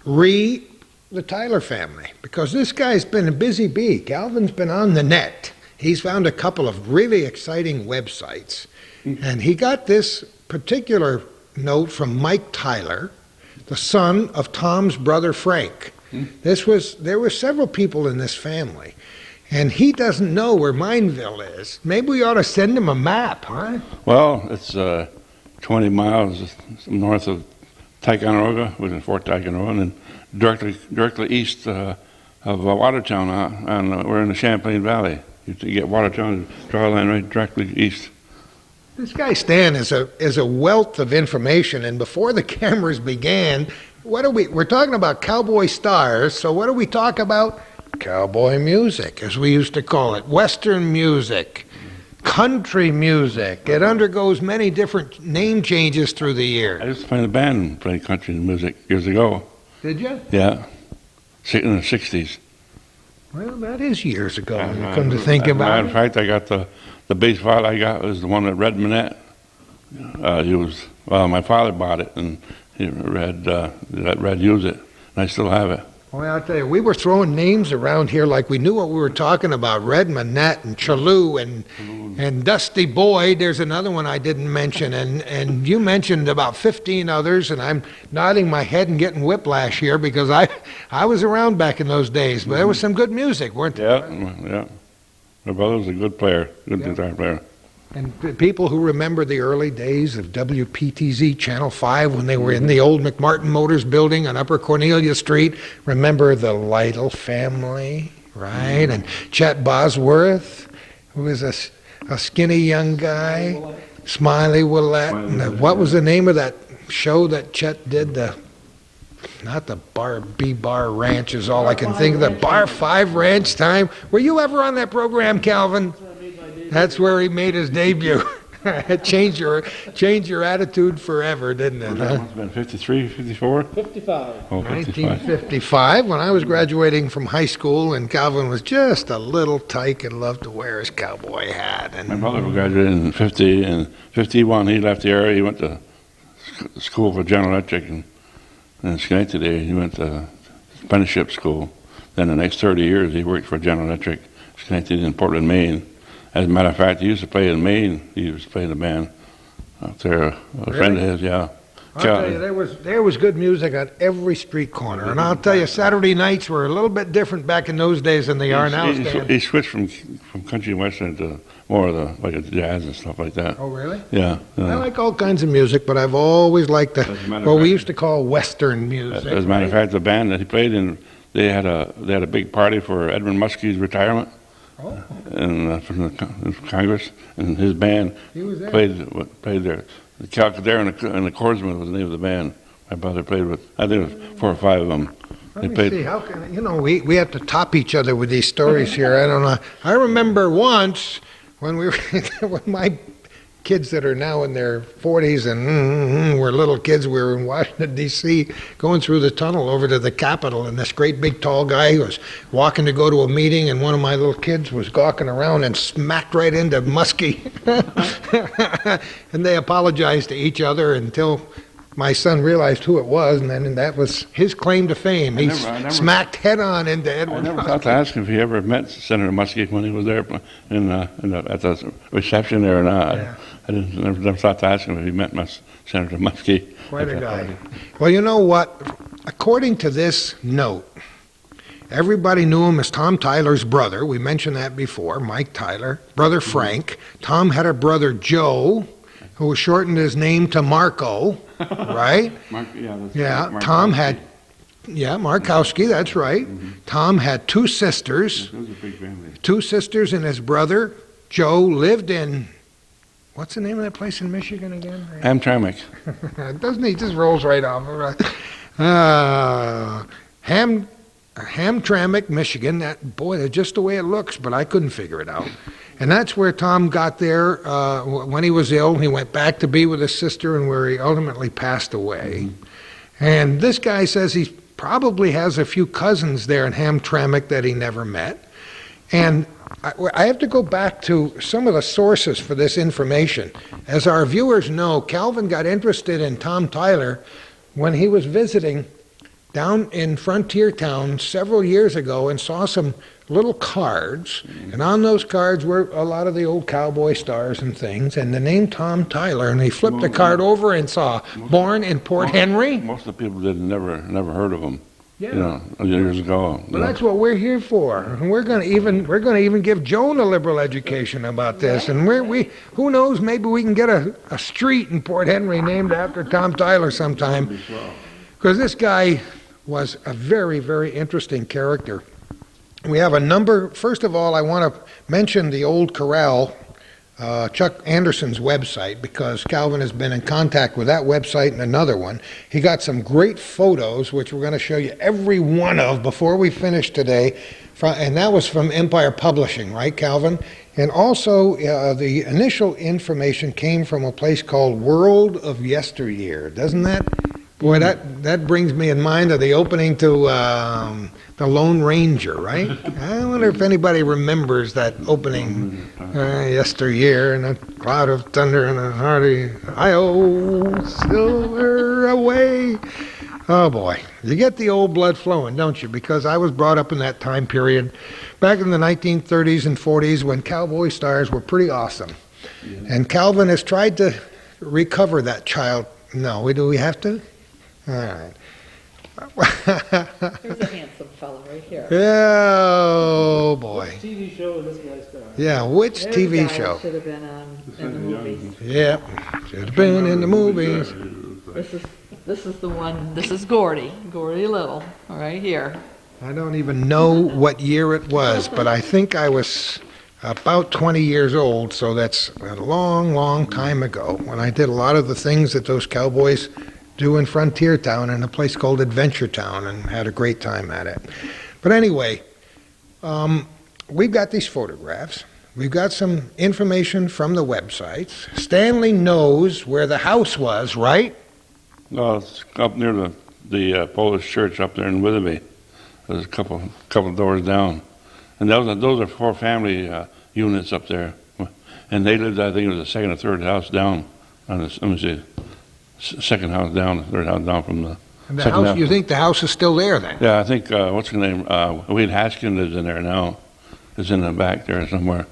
re the Tyler family, because this guy's been a busy bee. Calvin's been on the net. He's found a couple of really exciting websites, and he got this particular note from Mike Tyler, the son of Tom's brother Frank. There were several people in this family, and he doesn't know where Mineville is. Maybe we ought to send him a map, huh? Well, it's 20 miles north of Ticonderoga, within Fort Ticonderoga, and directly east of Watertown, and we're in the Champlain Valley. You get Watertown, draw a line right directly east. This guy Stan is a wealth of information, and before the cameras began, we're talking about cowboy stars, so what do we talk about? Cowboy music, as we used to call it, Western music, country music. It undergoes many different name changes through the years. I used to play in a band and play country music years ago. Did you? Yeah, in the 60s. Well, that is years ago when you come to think about Matter of it. fact, I got the bass file I got was the one that Red Manette used. Well, my father bought it, and he let Red use it, and I still have it. Well, I'll tell you, we were throwing names around here like we knew what we were talking about. Red Manette and Chalou and Dusty Boyd. There's another one I didn't mention, and you mentioned about 15 others, and I'm nodding my head and getting whiplash here because I was around back in those days, but there was some good music, weren't there? Yeah. My brother was a good player, good guitar player. And people who remember the early days of WPTZ Channel 5 when they were in the old McMartin Motors building on Upper Cornelia Street, remember the Lytle family, right? And Chet Bosworth, who was a skinny young guy, Smiley Willette. And what was the name of that show that Chet did? Not the Bar B-Bar Ranch is all I can think of. The Bar 5 Ranch Time. Were you ever on that program, Calvin? That's where he made his debut. It changed your attitude forever, didn't it? Huh? It's been 53, 54? 55. Oh, 55. 1955, when I was graduating from high school, and Calvin was just a little tyke and loved to wear his cowboy hat. My And brother graduated in 50, and 51 he left the area. He went to school for General Electric in Schenectady. He went to apprenticeship school. Then the next 30 years he worked for General Electric, Schenectady in Portland, Maine. As a matter of fact, he used to play in Maine. He used to play in a band out there. A friend of his, yeah. I'll tell you, there was good music on every street corner. And I'll tell you, Saturday nights were a little bit different back in those days than they are now, Stan. He switched from country and western to more of the like jazz and stuff like that. Oh, really? Yeah. I like all kinds of music, but I've always liked As a matter of what we fact- used to call Western music. As a matter of right? fact, the band that he played in, they had a big party for Edmund Muskie's retirement, Oh. and from the Congress, and his band He was there. played there. The Calcadere and the Chordsman was the name of the band. My brother played with, I think it was 4 or 5 of them. Let me see. How can we have to top each other with these stories here? I don't know. I remember once when we were when my kids that are now in their 40s and were little kids. We were in Washington D.C. going through the tunnel over to the Capitol, and this great big tall guy was walking to go to a meeting, and one of my little kids was gawking around and smacked right into Muskie. And they apologized to each other until my son realized who it was, and then that was his claim to fame. He I never- smacked head on into I Edward never Muskie. thought to ask him if he ever met Senator Muskie when he was there at the reception there or not. Yeah. I never thought to ask him if he met Senator Muskie. Quite at a that guy. party. Well, you know what? According to this note, everybody knew him as Tom Tyler's brother. We mentioned that before, Mike Tyler. Brother Frank. Tom had a brother Joe, who shortened his name to Marco, right? Yeah, Tom had, Markowski, that's right. Tom had 2 sisters. It was a big family. 2 sisters and his brother. Joe lived in, what's the name of that place in Michigan again? Hamtramck. Doesn't he? Just rolls right off. Hamtramck, Michigan. That boy, that's just the way it looks, but I couldn't figure it out. And that's where Tom got there when he was ill. He went back to be with his sister, and where he ultimately passed away. And this guy says he probably has a few cousins there in Hamtramck that he never met. And I have to go back to some of the sources for this information. As our viewers know, Calvin got interested in Tom Tyler when he was visiting down in Frontier Town several years ago and saw some little cards. And on those cards were a lot of the old Cowboy stars and things, and the name Tom Tyler. And he flipped the card over and saw born in Port Henry. Most of the people didn't never heard of him. Yeah. You know, years ago. Well, that's what we're here for, and we're going to even give Joan a liberal education about this. And who knows? Maybe we can get a street in Port Henry named after Tom Tyler sometime, because this guy was a very, very interesting character. We have a number. First of all, I want to mention the Old Corral, Chuck Anderson's website, because Calvin has been in contact with that website and another one. He got some great photos, which we're going to show you every one of before we finish today, and that was from Empire Publishing, right, Calvin? And also, the initial information came from a place called World of Yesteryear. Doesn't that? Boy, that brings me in mind of the opening to the Lone Ranger, right? I wonder if anybody remembers that opening yesteryear, and a cloud of thunder and a hearty hi-oh, silver away. Oh boy, you get the old blood flowing, don't you? Because I was brought up in that time period, back in the 1930s and 40s, when Cowboy stars were pretty awesome. Yeah. And Calvin has tried to recover that child. No, do we have to? All right. Here's a handsome fellow right here. Oh boy. Which TV show is this guy's star? Yeah, which There's TV a guy show? that should have been in the movies. Yep, should have been in the movies. This is the one. This is Gordy Little, right here. I don't even know what year it was, but I think I was about 20 years old, so that's a long, long time ago, when I did a lot of the things that those cowboys do in Frontier Town in a place called Adventure Town, and had a great time at it. But anyway, we've got these photographs. We've got some information from the websites. Stanley knows where the house was, right? No, it's up near the Polish church up there in Witherbee. There's a couple doors down, and those are 4 family units up there, and they lived, I think it was the second or third house down on this. Let me see. Second house down, third house down from the And the second house, you think the house is still there then? Yeah, I think, what's her name? Wade Haskins lives in there now. It's in the back there somewhere.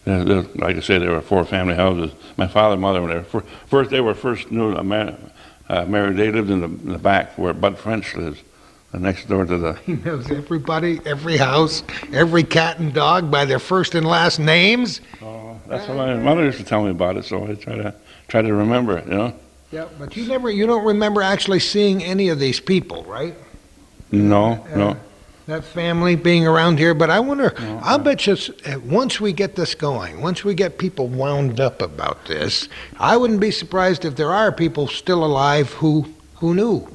Like I say, there were 4 family houses. My father and mother were there. They were first married. They lived in the back where Bud French lives. next door to the. He knows everybody, every house, every cat and dog by their first and last names. Oh, that's what my mother used to tell me about it, so I try to remember it, you know. Yeah, but you don't remember actually seeing any of these people, right? No, no. That family being around here, but I wonder, I'll bet you once we get this going, once we get people wound up about this, I wouldn't be surprised if there are people still alive who knew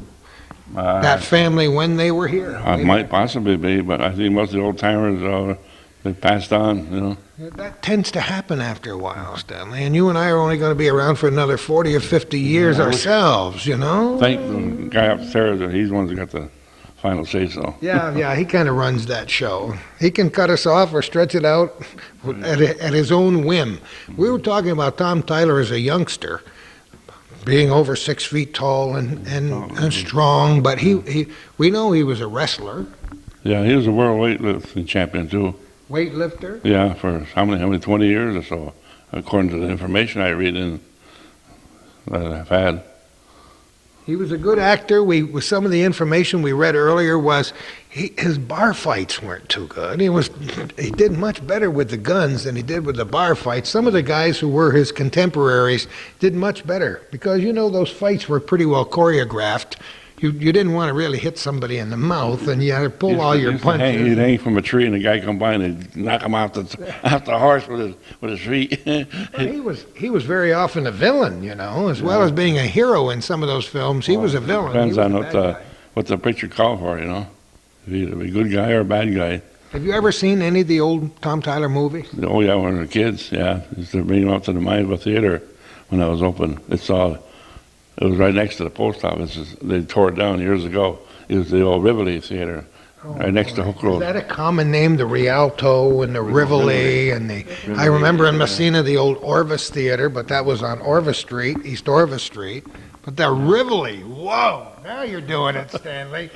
that family when they were here. I might possibly be, but I think most of the old timers, they passed on, you know. That tends to happen after a while, Stanley, and you and I are only going to be around for another 40 or 50 years ourselves, you know? I think the guy upstairs, he's the one that got the final say-so. Yeah, he kind of runs that show. He can cut us off or stretch it out at his own whim. We were talking about Tom Tyler as a youngster, being over 6 feet tall and strong, but we know he was a wrestler. Yeah, he was a world weightlifting champion too. Weightlifter? Yeah, for how many 20 years or so, according to the information I read in that I've had. He was a good actor. With some of the information we read earlier was his bar fights weren't too good. He did much better with the guns than he did with the bar fights. Some of the guys who were his contemporaries did much better because those fights were pretty well choreographed. You didn't want to really hit somebody in the mouth, and you had to pull all your punches. He'd hang from a tree, and the guy come by and he'd knock him off the horse with his feet. He was very often a villain, as well as being a hero in some of those films. He was a villain. Depends on what the picture called for, If he's a good guy or a bad guy. Have you ever seen any of the old Tom Tyler movies? Oh yeah, when we were kids, yeah. Used to bring him up to the Miami Theater when I was open. It was right next to the post office. They tore it down years ago. It was the old Rivoli Theater, right next to Hook Road. Is that a common name, the Rialto and the Rivoli and the? I remember in Messina the old Orvis Theater, but that was on Orvis Street, East Orvis Street. But the Rivoli, whoa! Now you're doing it, Stanley.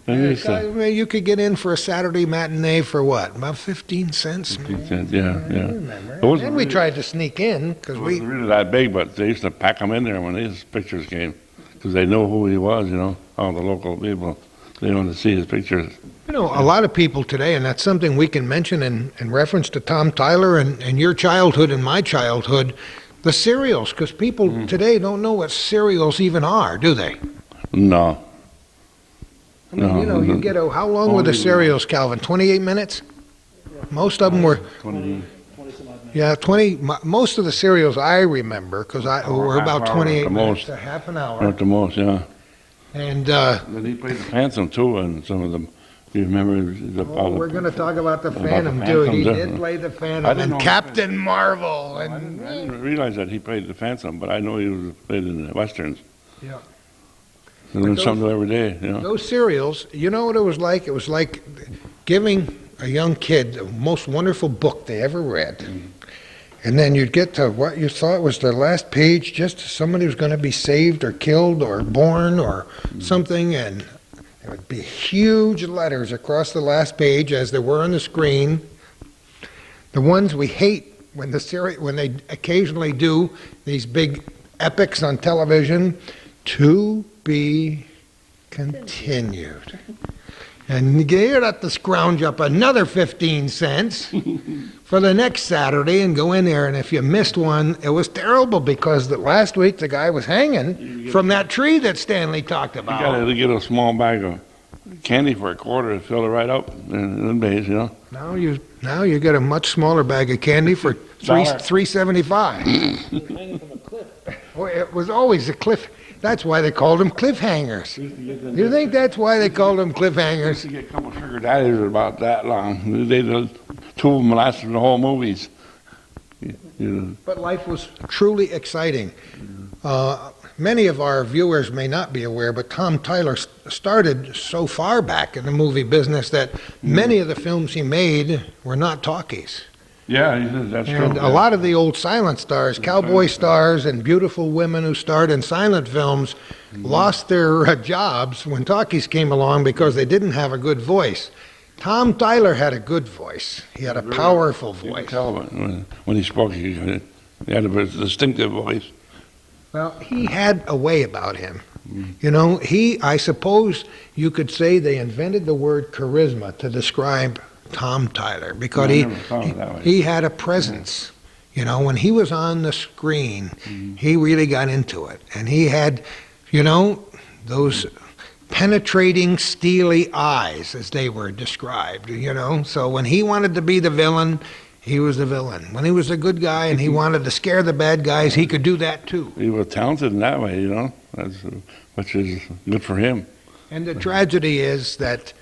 You could get in for a Saturday matinee for what? About 15 cents? 15 cents, yeah. And we tried to sneak in because It wasn't really that big, but they used to pack him in there when these pictures came because they know who he was, all the local people. They wanted to see his pictures. A lot of people today, and that's something we can mention in reference to Tom Tyler and your childhood and my childhood, the cereals, because people today don't know what cereals even are, do they? No. I mean, you get how long were the cereals, Calvin? 28 minutes? Most of them were 20. Yeah, 20. Most of the cereals I remember, because were about 28 minutes, a half an hour. At the most, yeah. And then he played the Phantom too, and some of them. Do you remember? We're going to talk about the Phantom, dude. He did play the Phantom and Captain Marvel. I didn't realize that he played the Phantom, but I know he played in the westerns. Yeah. He learned something every day, Those cereals, you know what it was like? It was like giving a young kid the most wonderful book they ever read. And then you'd get to what you thought was the last page, just somebody was going to be saved or killed or born or something, and there would be huge letters across the last page as there were on the screen. The ones we hate when they occasionally do these big epics on television, to be continued. And you'd have to scrounge up another 15 cents for the next Saturday and go in there. And if you missed one, it was terrible because last week the guy was hanging from that tree that Stanley talked about. You got to get a small bag of candy for a quarter to fill it right up in the days, Now you get a much smaller bag of candy for $3.75. Well, it was always a cliff. That's why they called them cliffhangers. You think that's why they called them cliffhangers? Used to get a couple of sugar daddies about that long. Two of them lasted the whole movies. But life was truly exciting. Many of our viewers may not be aware, but Tom Tyler started so far back in the movie business that many of the films he made were not talkies. Yeah, that's true. And a lot of the old silent stars, cowboy stars and beautiful women who starred in silent films lost their jobs when talkies came along because they didn't have a good voice. Tom Tyler had a good voice. He had a powerful voice. You could tell when he spoke, he had a distinctive voice. Well, he had a way about him. You know, I suppose you could say they invented the word charisma to describe Tom Tyler, because I never thought of it that way. he had a presence. You know, when he was on the screen, he really got into it. And he had, you know, those penetrating, steely eyes, as they were described, you know. So when he wanted to be the villain, he was the villain. When he was a good guy and he wanted to scare the bad guys, he could do that too. He was talented in that way, you know, which is good for him. And the tragedy is that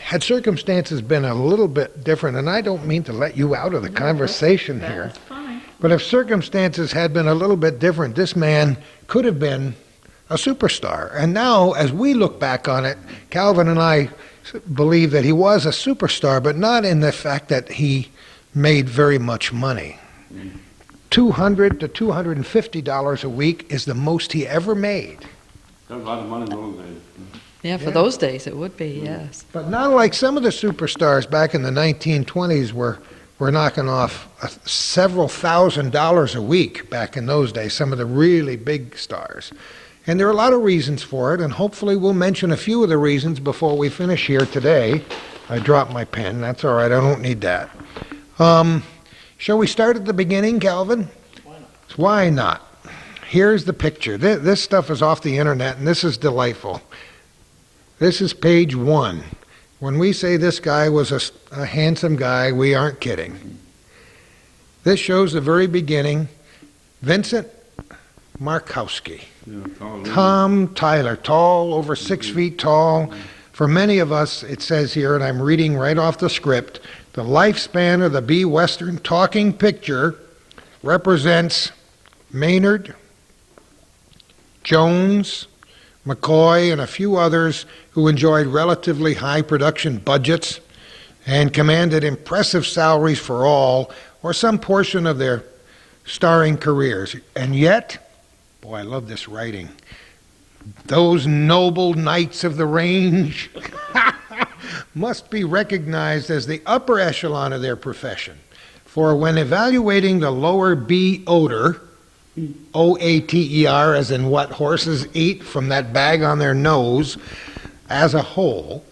had circumstances been a little bit different, and I don't mean to let you out of the conversation here, That's fine. but if circumstances had been a little bit different, this man could have been a superstar. And now, as we look back on it, Calvin and I believe that he was a superstar, but not in the fact that he made very much money. $200 to $250 a week is the most he ever made. That was a lot of money in those days. Yeah, for Yeah. those days it would be, yes. But not like some of the superstars back in the 1920s were knocking off several $1,000s a week back in those days, some of the really big stars. And there are a lot of reasons for it, and hopefully we'll mention a few of the reasons before we finish here today. I dropped my pen. That's all right. I don't need that. Shall we start at the beginning, Calvin? Why not? Here's the picture. This stuff is off the internet, and this is delightful. This is page 1. When we say this guy was a handsome guy, we aren't kidding. This shows the very beginning. Vincent Markowski. Yeah, Tom Tyler, tall, over 6 feet tall. For many of us, it says here, and I'm reading right off the script, the lifespan of the B. Western talking picture represents Maynard, Jones, McCoy, and a few others who enjoyed relatively high production budgets and commanded impressive salaries for all or some portion of their starring careers. And yet, boy, I love this writing. Those noble knights of the range must be recognized as the upper echelon of their profession. For when evaluating the lower B odor, O-A-T-E-R, as in what horses eat from that bag on their nose, as a whole,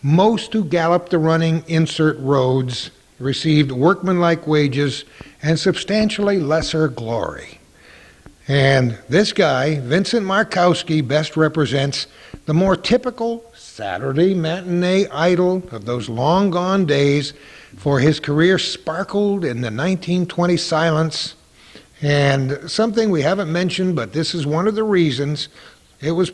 most who galloped the running insert roads received workmanlike wages and substantially lesser glory. And this guy, Vincent Markowski, best represents the more typical Saturday matinee idol of those long-gone days, for his career sparkled in the 1920 silence. And something we haven't mentioned, but this is one of the reasons, it was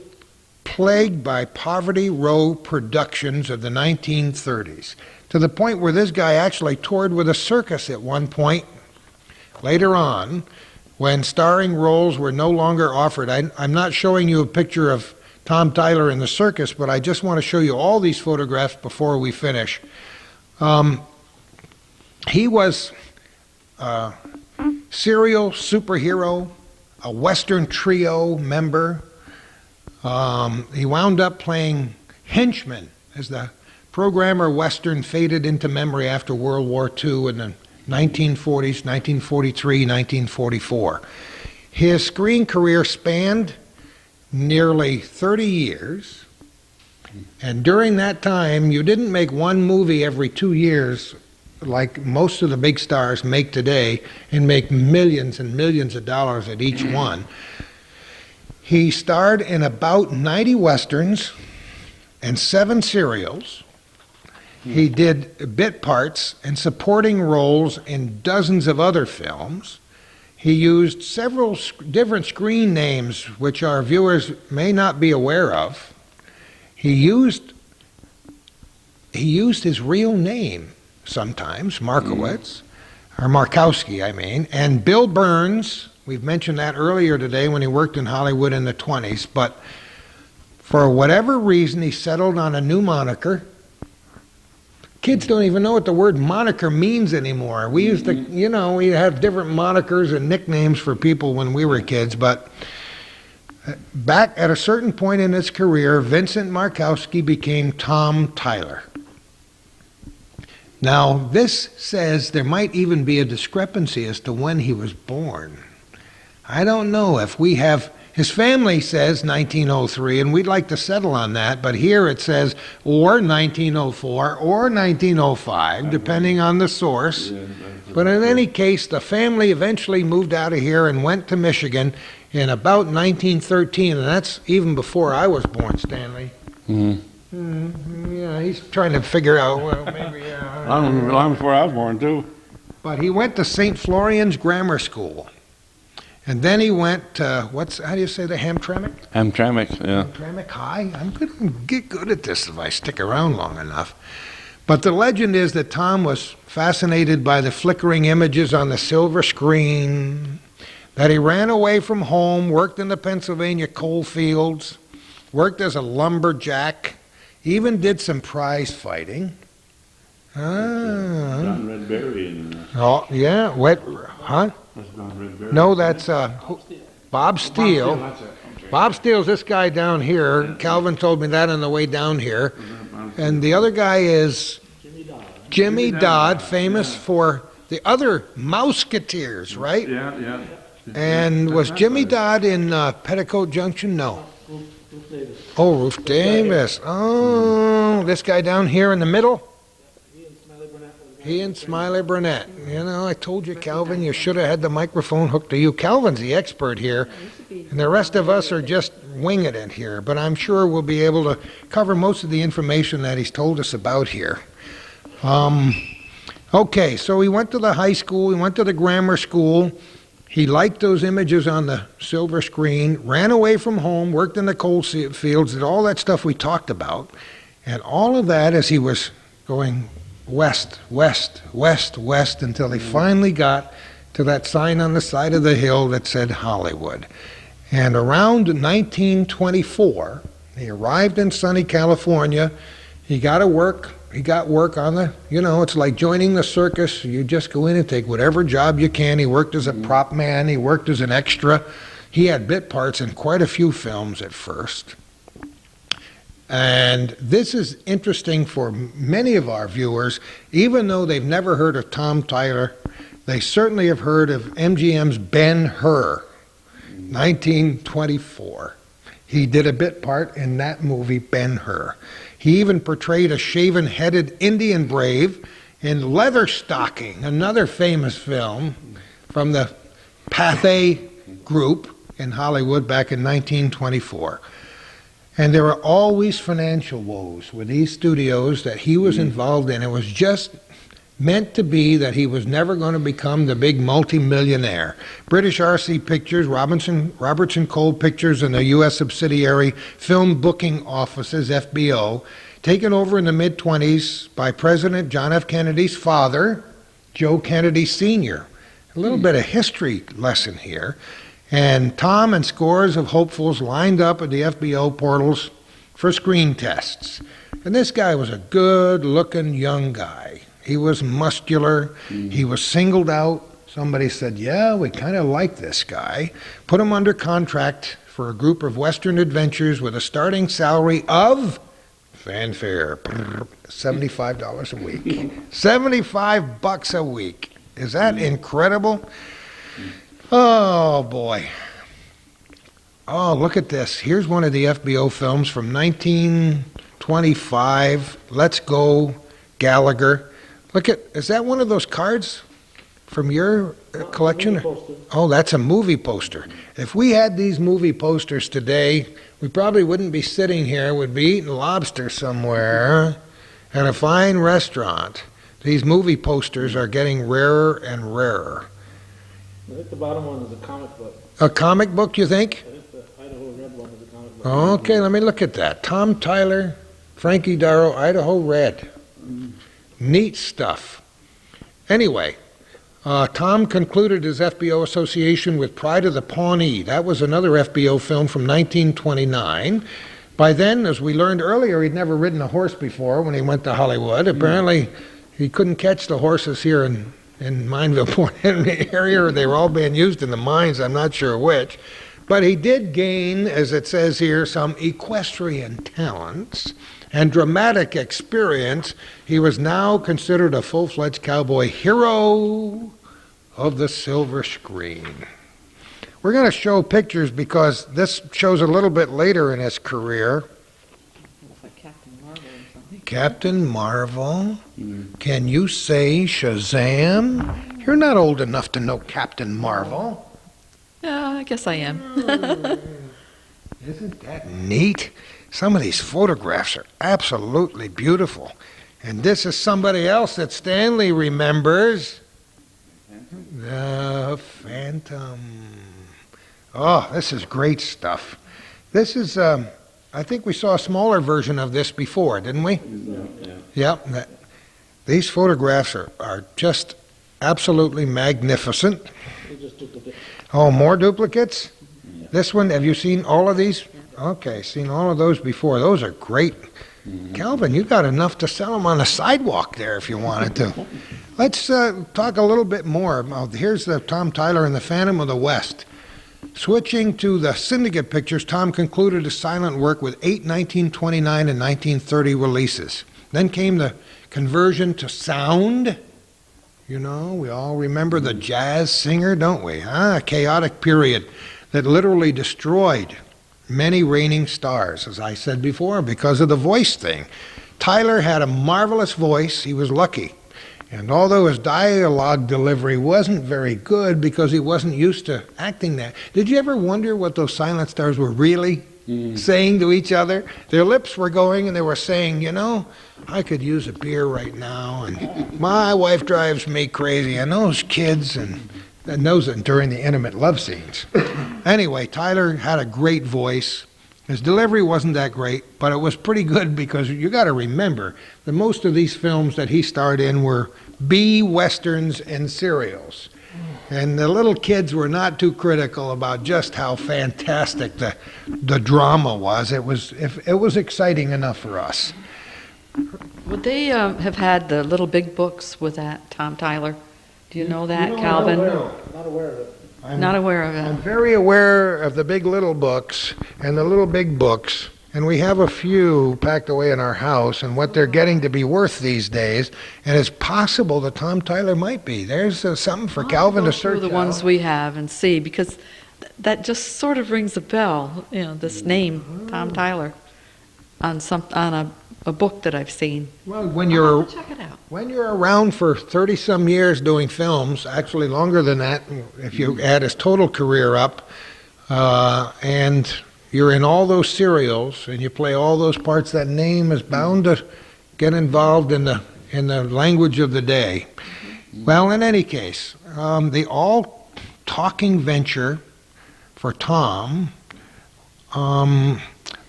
plagued by Poverty Row productions of the 1930s, to the point where this guy actually toured with a circus at one point later on, when starring roles were no longer offered. I'm not showing you a picture of Tom Tyler in the circus, but I just want to show you all these photographs before we finish. He was a serial superhero, a Western trio member. He wound up playing henchman as the programmer Western faded into memory after World War II in the 1940s, 1943, 1944. His screen career spanned nearly 30 years, and during that time, you didn't make one movie every 2 years like most of the big stars make today and make millions and millions of dollars at each one. He starred in about 90 westerns and 7 serials. He did bit parts and supporting roles in dozens of other films. He used several different screen names which our viewers may not be aware of. He used his real name sometimes, Markowitz, or Markowski, I mean, and Bill Burns. We've mentioned that earlier today when he worked in Hollywood in the 20s, but for whatever reason he settled on a new moniker. Kids don't even know what the word moniker means anymore. We used to, you know, we had different monikers and nicknames for people when we were kids, but back at a certain point in his career, Vincent Markowski became Tom Tyler. Now, this says there might even be a discrepancy as to when he was born. I don't know if we have His family says 1903, and we'd like to settle on that, but here it says or 1904 or 1905, depending on the source. But in any case, the family eventually moved out of here and went to Michigan in about 1913, and that's even before I was born, Stanley. Yeah, he's trying to figure out, well, maybe, yeah. Long before I was born, too. But he went to St. Florian's Grammar School. And then he went to, how do you say, the Hamtramck? Hamtramck, yeah. Hamtramck High? I'm going to get good at this if I stick around long enough. But the legend is that Tom was fascinated by the flickering images on the silver screen, that he ran away from home, worked in the Pennsylvania coal fields, worked as a lumberjack, even did some prize fighting. John Redberry. And, oh, yeah, huh? that's John Redberry. No, that's Bob Steele. That's it. Okay. Bob Steele's this guy down here. Calvin told me that on the way down here. And the other guy is Jimmy Dodd, famous for the other Mouseketeers, right? Yeah. And was Jimmy Dodd in Petticoat Junction? No. Oh, Roof Davis. Oh, this guy down here in the middle? He and Smiley Burnett. You know, I told you, Calvin, you should have had the microphone hooked to you. Calvin's the expert here, and the rest of us are just winging it here. But I'm sure we'll be able to cover most of the information that he's told us about here. Okay, so he went to the high school, he went to the grammar school. He liked those images on the silver screen, ran away from home, worked in the coal fields, did all that stuff we talked about. And all of that as he was going west, west, west, west, until he finally got to that sign on the side of the hill that said Hollywood. And around 1924, he arrived in sunny California. He got work on the, you know, it's like joining the circus. You just go in and take whatever job you can. He worked as a prop man. He worked as an extra. He had bit parts in quite a few films at first. And this is interesting for many of our viewers. Even though they've never heard of Tom Tyler, they certainly have heard of MGM's Ben-Hur, 1924. He did a bit part in that movie, Ben-Hur. He even portrayed a shaven-headed Indian brave in Leatherstocking, another famous film from the Pathé group in Hollywood back in 1924. And there were always financial woes with these studios that he was involved in. It was just meant to be that he was never going to become the big multimillionaire. British RC Pictures, Robertson Cole Pictures, and the U.S. subsidiary Film Booking Offices, FBO, taken over in the mid-20s by President John F. Kennedy's father, Joe Kennedy Sr. A little bit of history lesson here. And Tom and scores of hopefuls lined up at the FBO portals for screen tests. And this guy was a good-looking young guy. He was muscular. He was singled out. Somebody said, yeah, we kind of like this guy. Put him under contract for a group of Western adventures with a starting salary of, fanfare, $75 a week. $75 a week. Is that incredible? Oh, boy. Oh, look at this. Here's one of the FBO films from 1925. Let's Go, Gallagher. Look at, is that one of those cards from your collection? Oh, that's a movie poster. If we had these movie posters today, we probably wouldn't be sitting here. We'd be eating lobster somewhere at a fine restaurant. These movie posters are getting rarer and rarer. I think the bottom one is a comic book. A comic book, you think? I think the Idaho Red one is a comic book. Okay, let me look at that. Tom Tyler, Frankie Darrow, Idaho Red. Neat stuff. Anyway, Tom concluded his FBO association with Pride of the Pawnee. That was another FBO film from 1929. By then, as we learned earlier, he'd never ridden a horse before when he went to Hollywood. Apparently, he couldn't catch the horses here in Mineville, Port Henry area, or they were all being used in the mines, I'm not sure which. But he did gain, as it says here, some equestrian talents and dramatic experience. He was now considered a full-fledged cowboy hero of the silver screen. we're going to show pictures because this shows a little bit later in his career. Looks like Captain Marvel or something. Captain Marvel. Can you say Shazam? You're not old enough to know Captain Marvel. Yeah, I guess I am. Isn't that neat? Some of these photographs are absolutely beautiful. And this is somebody else that Stanley remembers. The Phantom. Oh, this is great stuff. This is, I think we saw a smaller version of this before, didn't we? Yep. These photographs are just absolutely magnificent. They just duplicate. Oh, more duplicates? This one, have you seen all of these? Okay, seen all of those before. Those are great. Calvin, you got enough to sell them on the sidewalk there if you wanted to. Let's talk a little bit more. Here's the Tom Tyler and the Phantom of the West. Switching to the Syndicate pictures, Tom concluded his silent work with 8 1929 and 1930 releases. Then came the conversion to sound. You know, we all remember the jazz singer, don't we? A chaotic period that literally destroyed many reigning stars, as I said before, because of the voice thing. Tyler had a marvelous voice. He was lucky. And although his dialogue delivery wasn't very good because he wasn't used to acting that, did you ever wonder what those silent stars were really saying to each other? Their lips were going and they were saying, you know, I could use a beer right now, and my wife drives me crazy, and those kids, and those during the intimate love scenes. Anyway, Tyler had a great voice. His delivery wasn't that great, but it was pretty good because you got to remember that most of these films that he starred in were B westerns and serials. And the little kids were not too critical about just how fantastic the drama was. It was exciting enough for us. Would they have had the Little Big Books with that Tom Tyler? Do you know that, Calvin? Not aware of it. Not aware of I'm it. very aware of the Big Little Books and the Little Big Books, and we have a few packed away in our house and what they're getting to be worth these days, and it's possible that Tom Tyler might be. There's something for Calvin to search Through the ones we have and see, because that just sort of rings a bell, you know, this name, Tom Tyler, on a book that I've seen. Well, when I'll you're have to check it out. when you're around for 30-some years doing films, actually longer than that, if you add his total career up, and you're in all those serials and you play all those parts, that name is bound to get involved in the language of the day. Well, in any case, the all-talking venture for Tom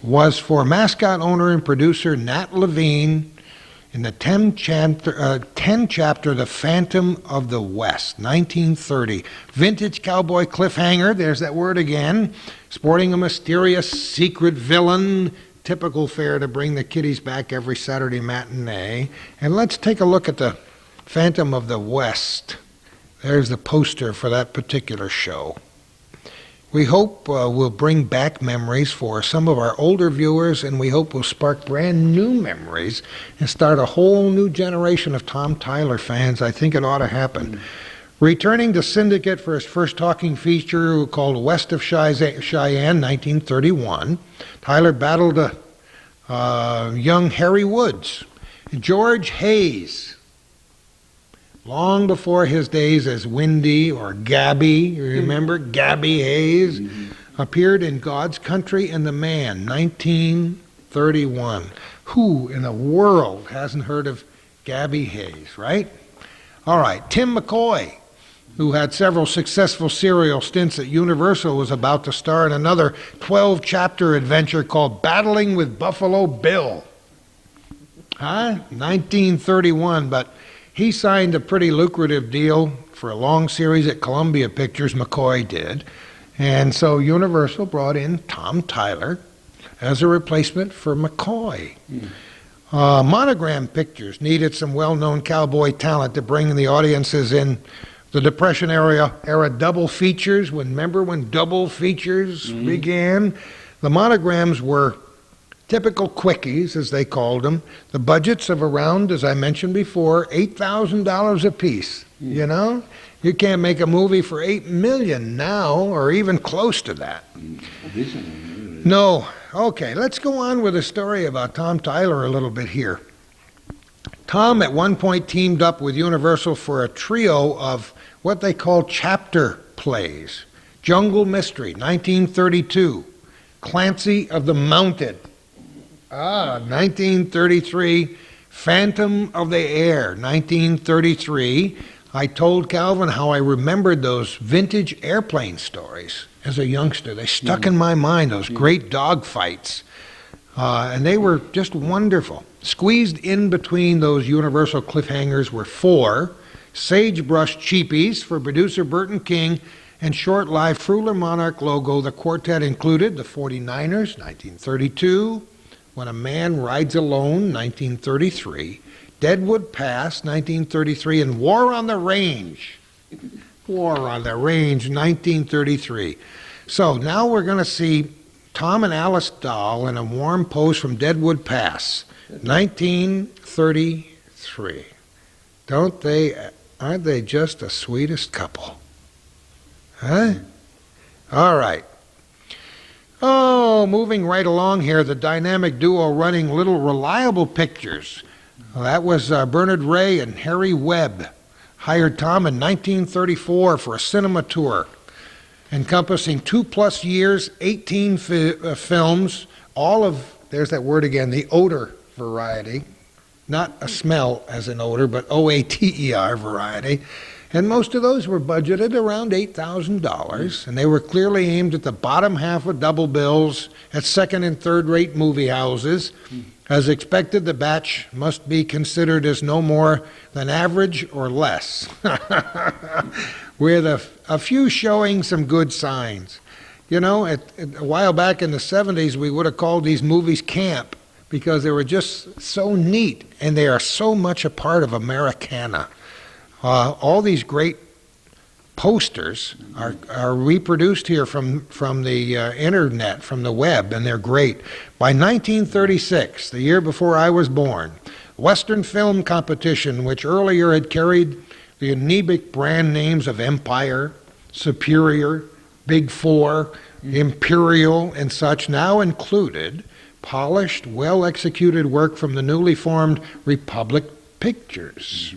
was for mascot owner and producer Nat Levine in the 10 chapter The Phantom of the West, 1930. Vintage cowboy cliffhanger, there's that word again, sporting a mysterious secret villain, typical fare to bring the kiddies back every Saturday matinee. And let's take a look at The Phantom of the West. There's the poster for that particular show. We hope we'll bring back memories for some of our older viewers, and we hope we'll spark brand new memories and start a whole new generation of Tom Tyler fans. I think it ought to happen. Returning to Syndicate for his first talking feature called West of Cheyenne, 1931, Tyler battled young Harry Woods, George Hayes, long before his days as Windy or Gabby, you remember Gabby Hayes, appeared in God's Country and the Man, 1931. Who in the world hasn't heard of Gabby Hayes, right? All right, Tim McCoy, who had several successful serial stints at Universal, was about to star in another 12-chapter adventure called Battling with Buffalo Bill. 1931, but he signed a pretty lucrative deal for a long series at Columbia Pictures, McCoy did, and so Universal brought in Tom Tyler as a replacement for McCoy. Monogram Pictures needed some well-known cowboy talent to bring the audiences in the Depression era double features. Remember when double features began? The monograms were typical quickies, as they called them. The budgets of around, as I mentioned before, $8,000 apiece. You know? You can't make a movie for $8 million now, or even close to that. Decent. No. Okay, let's go on with a story about Tom Tyler a little bit here. Tom at one point teamed up with Universal for a trio of what they call chapter plays. Jungle Mystery, 1932. Clancy of the Mountain, 1933. Phantom of the Air, 1933. I told Calvin how I remembered those vintage airplane stories as a youngster. They stuck in my mind, those great dog fights. And they were just wonderful. Squeezed in between those Universal cliffhangers were 4 sagebrush cheapies for producer Burton King and short-lived Fruler Monarch logo. The quartet included the 49ers, 1932, When a Man Rides Alone, 1933, Deadwood Pass, 1933, and War on the Range. War on the Range, 1933. So now we're going to see Tom and Alice Dahl in a warm pose from Deadwood Pass, 1933. Aren't they just the sweetest couple? Huh? All right. Oh, moving right along here, the dynamic duo running Little Reliable Pictures. Well, that was Bernard Ray and Harry Webb. Hired Tom in 1934 for a cinema tour encompassing 2+ years, 18 films, all of, there's that word again, the odor variety. Not a smell as an odor, but OATER variety. And most of those were budgeted around $8,000, and they were clearly aimed at the bottom half of double bills at second and third-rate movie houses. As expected, the batch must be considered as no more than average or less, with a few showing some good signs. You know, a while back in the 70s, we would have called these movies camp because they were just so neat, and they are so much a part of Americana. All these great posters are reproduced here from the internet, from the web, and they're great. By 1936, the year before I was born, Western Film Competition, which earlier had carried the anemic brand names of Empire, Superior, Big Four, Imperial, and such, now included polished, well-executed work from the newly formed Republic Pictures.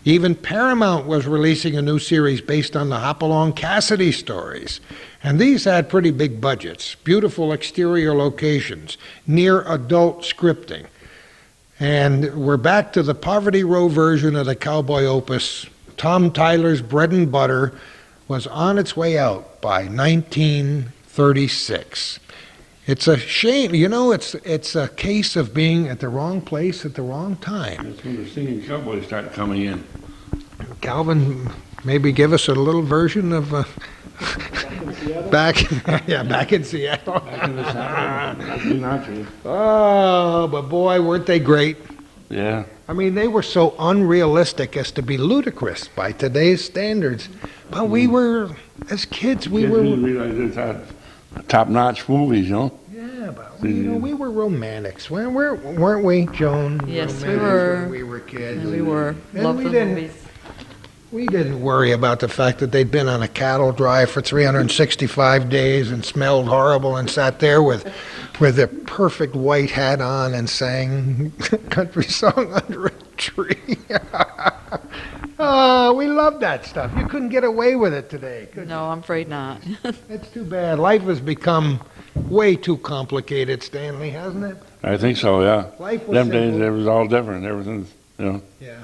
Even Paramount was releasing a new series based on the Hopalong Cassidy stories. And these had pretty big budgets, beautiful exterior locations, near adult scripting. And we're back to the Poverty Row version of the Cowboy opus. Tom Tyler's bread and butter was on its way out by 1936. It's a shame, you know, it's a case of being at the wrong place at the wrong time. That's when the singing cowboys start coming in. Calvin, maybe give us a little version of back in Seattle. Back in the South. Oh, but boy, weren't they great. Yeah. I mean, they were so unrealistic as to be ludicrous by today's standards. But we were, as kids, we Kids were... didn't realize it's top-notch movies, you know? Yeah, but we were romantics, weren't we, Joan? Yes, we Romantics were. when we were kids. And we were. And Loved the movies. We didn't worry about the fact that they'd been on a cattle drive for 365 days and smelled horrible and sat there with their perfect white hat on and sang country song under a tree. Oh, we loved that stuff. You couldn't get away with it today, could you? No, I'm afraid not. It's too bad. Life has become way too complicated, Stanley, hasn't it? I think so, yeah. Life was Them days, simple. it was all different. Everything's, you know. Yeah.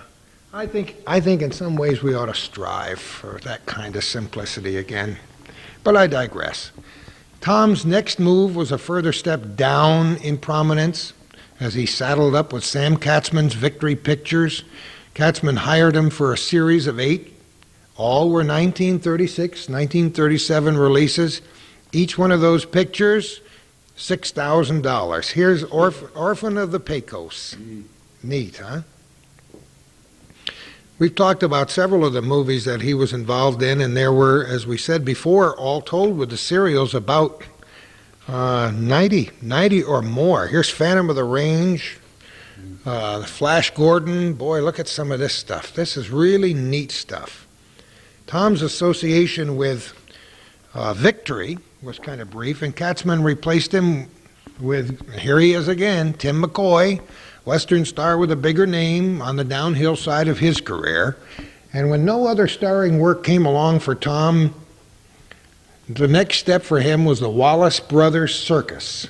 I think in some ways we ought to strive for that kind of simplicity again. But I digress. Tom's next move was a further step down in prominence as he saddled up with Sam Katzman's Victory Pictures. Katzman hired him for a series of 8. All were 1936, 1937 releases. Each one of those pictures, $6,000. Here's Orphan of the Pecos. Neat, huh? We've talked about several of the movies that he was involved in, and there were, as we said before, all told with the serials, about 90 or more. Here's Phantom of the Range, Flash Gordon. Boy, look at some of this stuff. This is really neat stuff. Tom's association with Victory was kind of brief, and Katzman replaced him with, here he is again, Tim McCoy, Western star with a bigger name on the downhill side of his career. And when no other starring work came along for Tom, the next step for him was the Wallace Brothers Circus.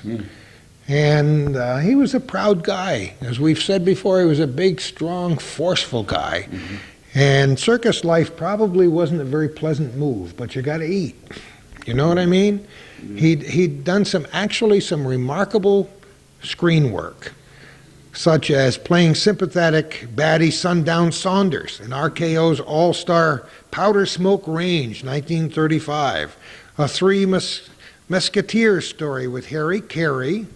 And he was a proud guy. As we've said before, he was a big, strong, forceful guy. And circus life probably wasn't a very pleasant move, but you got to eat. You know what I mean? He'd done some remarkable screen work, such as playing sympathetic baddie Sundown Saunders in RKO's All-Star Powder Smoke Range, 1935. A Three Musketeers story with Harry Carey,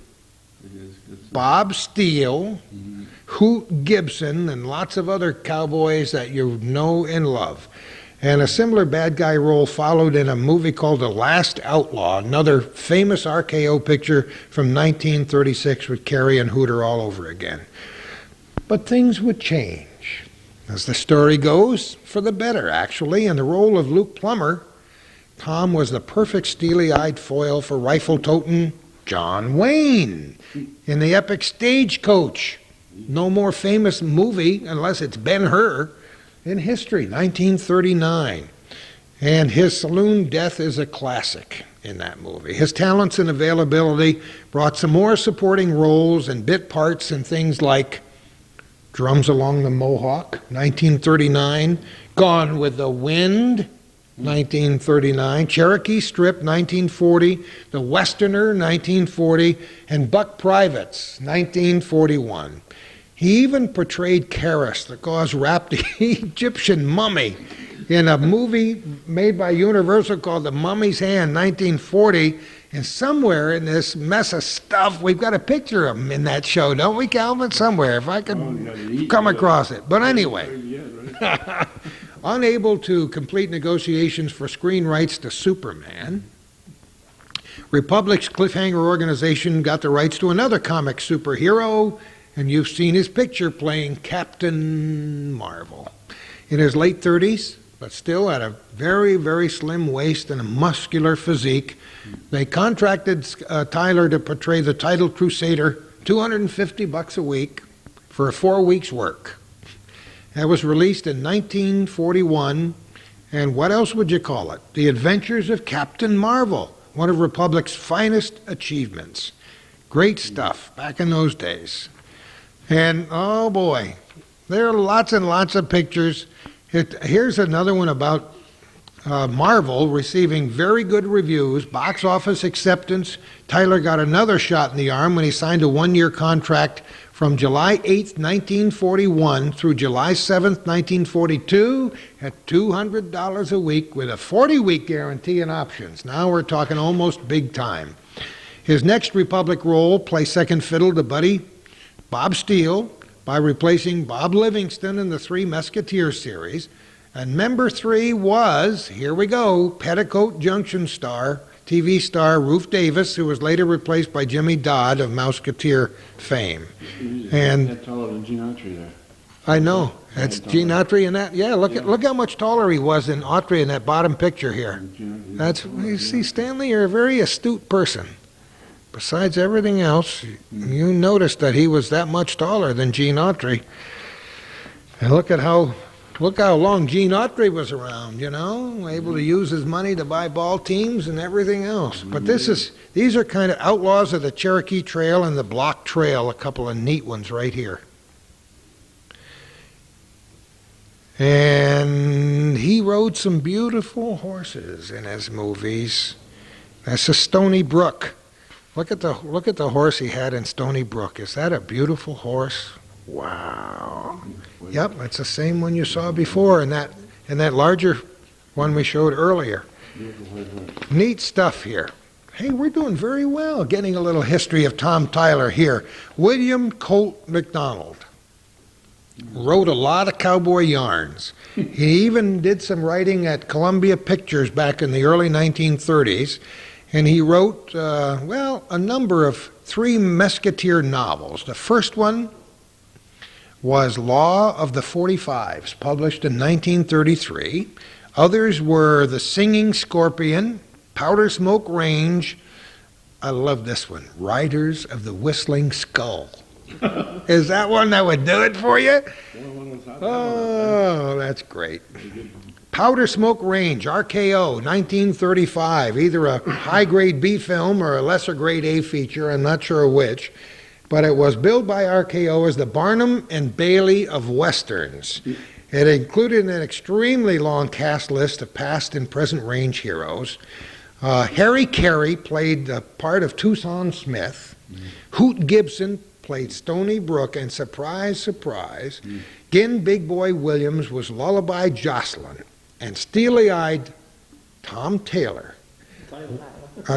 Bob Steele, Hoot Gibson, and lots of other cowboys that you know and love. And a similar bad guy role followed in a movie called The Last Outlaw, another famous RKO picture from 1936 with Carey and Hooter all over again. But things would change, as the story goes, for the better, actually. In the role of Luke Plummer, Tom was the perfect steely-eyed foil for rifle-toting John Wayne in the epic Stagecoach. No more famous movie, unless it's Ben-Hur, in history, 1939. And his saloon death is a classic in that movie. His talents and availability brought some more supporting roles and bit parts in things like Drums Along the Mohawk, 1939, Gone with the Wind, 1939, Cherokee Strip, 1940, The Westerner, 1940, and Buck Privates, 1941. He even portrayed Karis, the gauze-wrapped Egyptian mummy, in a movie made by Universal called The Mummy's Hand, 1940. And somewhere in this mess of stuff, we've got a picture of him in that show, don't we, Calvin? Somewhere, if I could come across it. But anyway, unable to complete negotiations for screen rights to Superman, Republic's Cliffhanger organization got the rights to another comic superhero, and you've seen his picture playing Captain Marvel. In his late 30s, but still had a very, very slim waist and a muscular physique, they contracted Tyler to portray the title Crusader, $250 a week for 4 weeks' work. That was released in 1941, and what else would you call it? The Adventures of Captain Marvel, one of Republic's finest achievements. Great stuff back in those days. And, oh boy, there are lots and lots of pictures. Here's another one about Marvel receiving very good reviews, box office acceptance. Tyler got another shot in the arm when he signed a one-year contract from July 8th, 1941 through July 7th, 1942 at $200 a week with a 40-week guarantee and options. Now we're talking almost big time. His next Republic role, play second fiddle to buddy Bob Steele by replacing Bob Livingston in the Three Musketeers series. And member 3 was, here we go, Petticoat Junction star, TV star Ruth Davis, who was later replaced by Jimmy Dodd of Mouseketeer fame. And That's taller than Gene Autry there. I know, that's Gene Autry in that. Yeah, look how much taller he was than Autry in that bottom picture here. That's, you see, Stanley, you're a very astute person. Besides everything else, you noticed that he was that much taller than Gene Autry. And look how long Gene Autry was around, you know, able to use his money to buy ball teams and everything else. But these are kind of outlaws of the Cherokee Trail and the Block Trail, a couple of neat ones right here. And he rode some beautiful horses in his movies. That's a Stony Brook. Look at the horse he had in Stony Brook. Is that a beautiful horse? Wow. Yep, that's the same one you saw before in that larger one we showed earlier. Neat stuff here. Hey, we're doing very well getting a little history of Tom Tyler here. William Colt McDonald wrote a lot of cowboy yarns. He even did some writing at Columbia Pictures back in the early 1930s. And he wrote, a number of Three Musketeer novels. The first one was Law of the 45s, published in 1933. Others were The Singing Scorpion, Powder Smoke Range. I love this one, Riders of the Whistling Skull. Is that one that would do it for you? Oh, that's great. Powder Smoke Range, RKO, 1935, either a high-grade B film or a lesser-grade A feature, I'm not sure which, but it was billed by RKO as the Barnum and Bailey of Westerns. It included an extremely long cast list of past and present range heroes. Harry Carey played the part of Tucson Smith. Hoot Gibson played Stony Brook, and surprise, surprise, Gin Big Boy Williams was Lullaby Jocelyn, and steely-eyed Tom Taylor.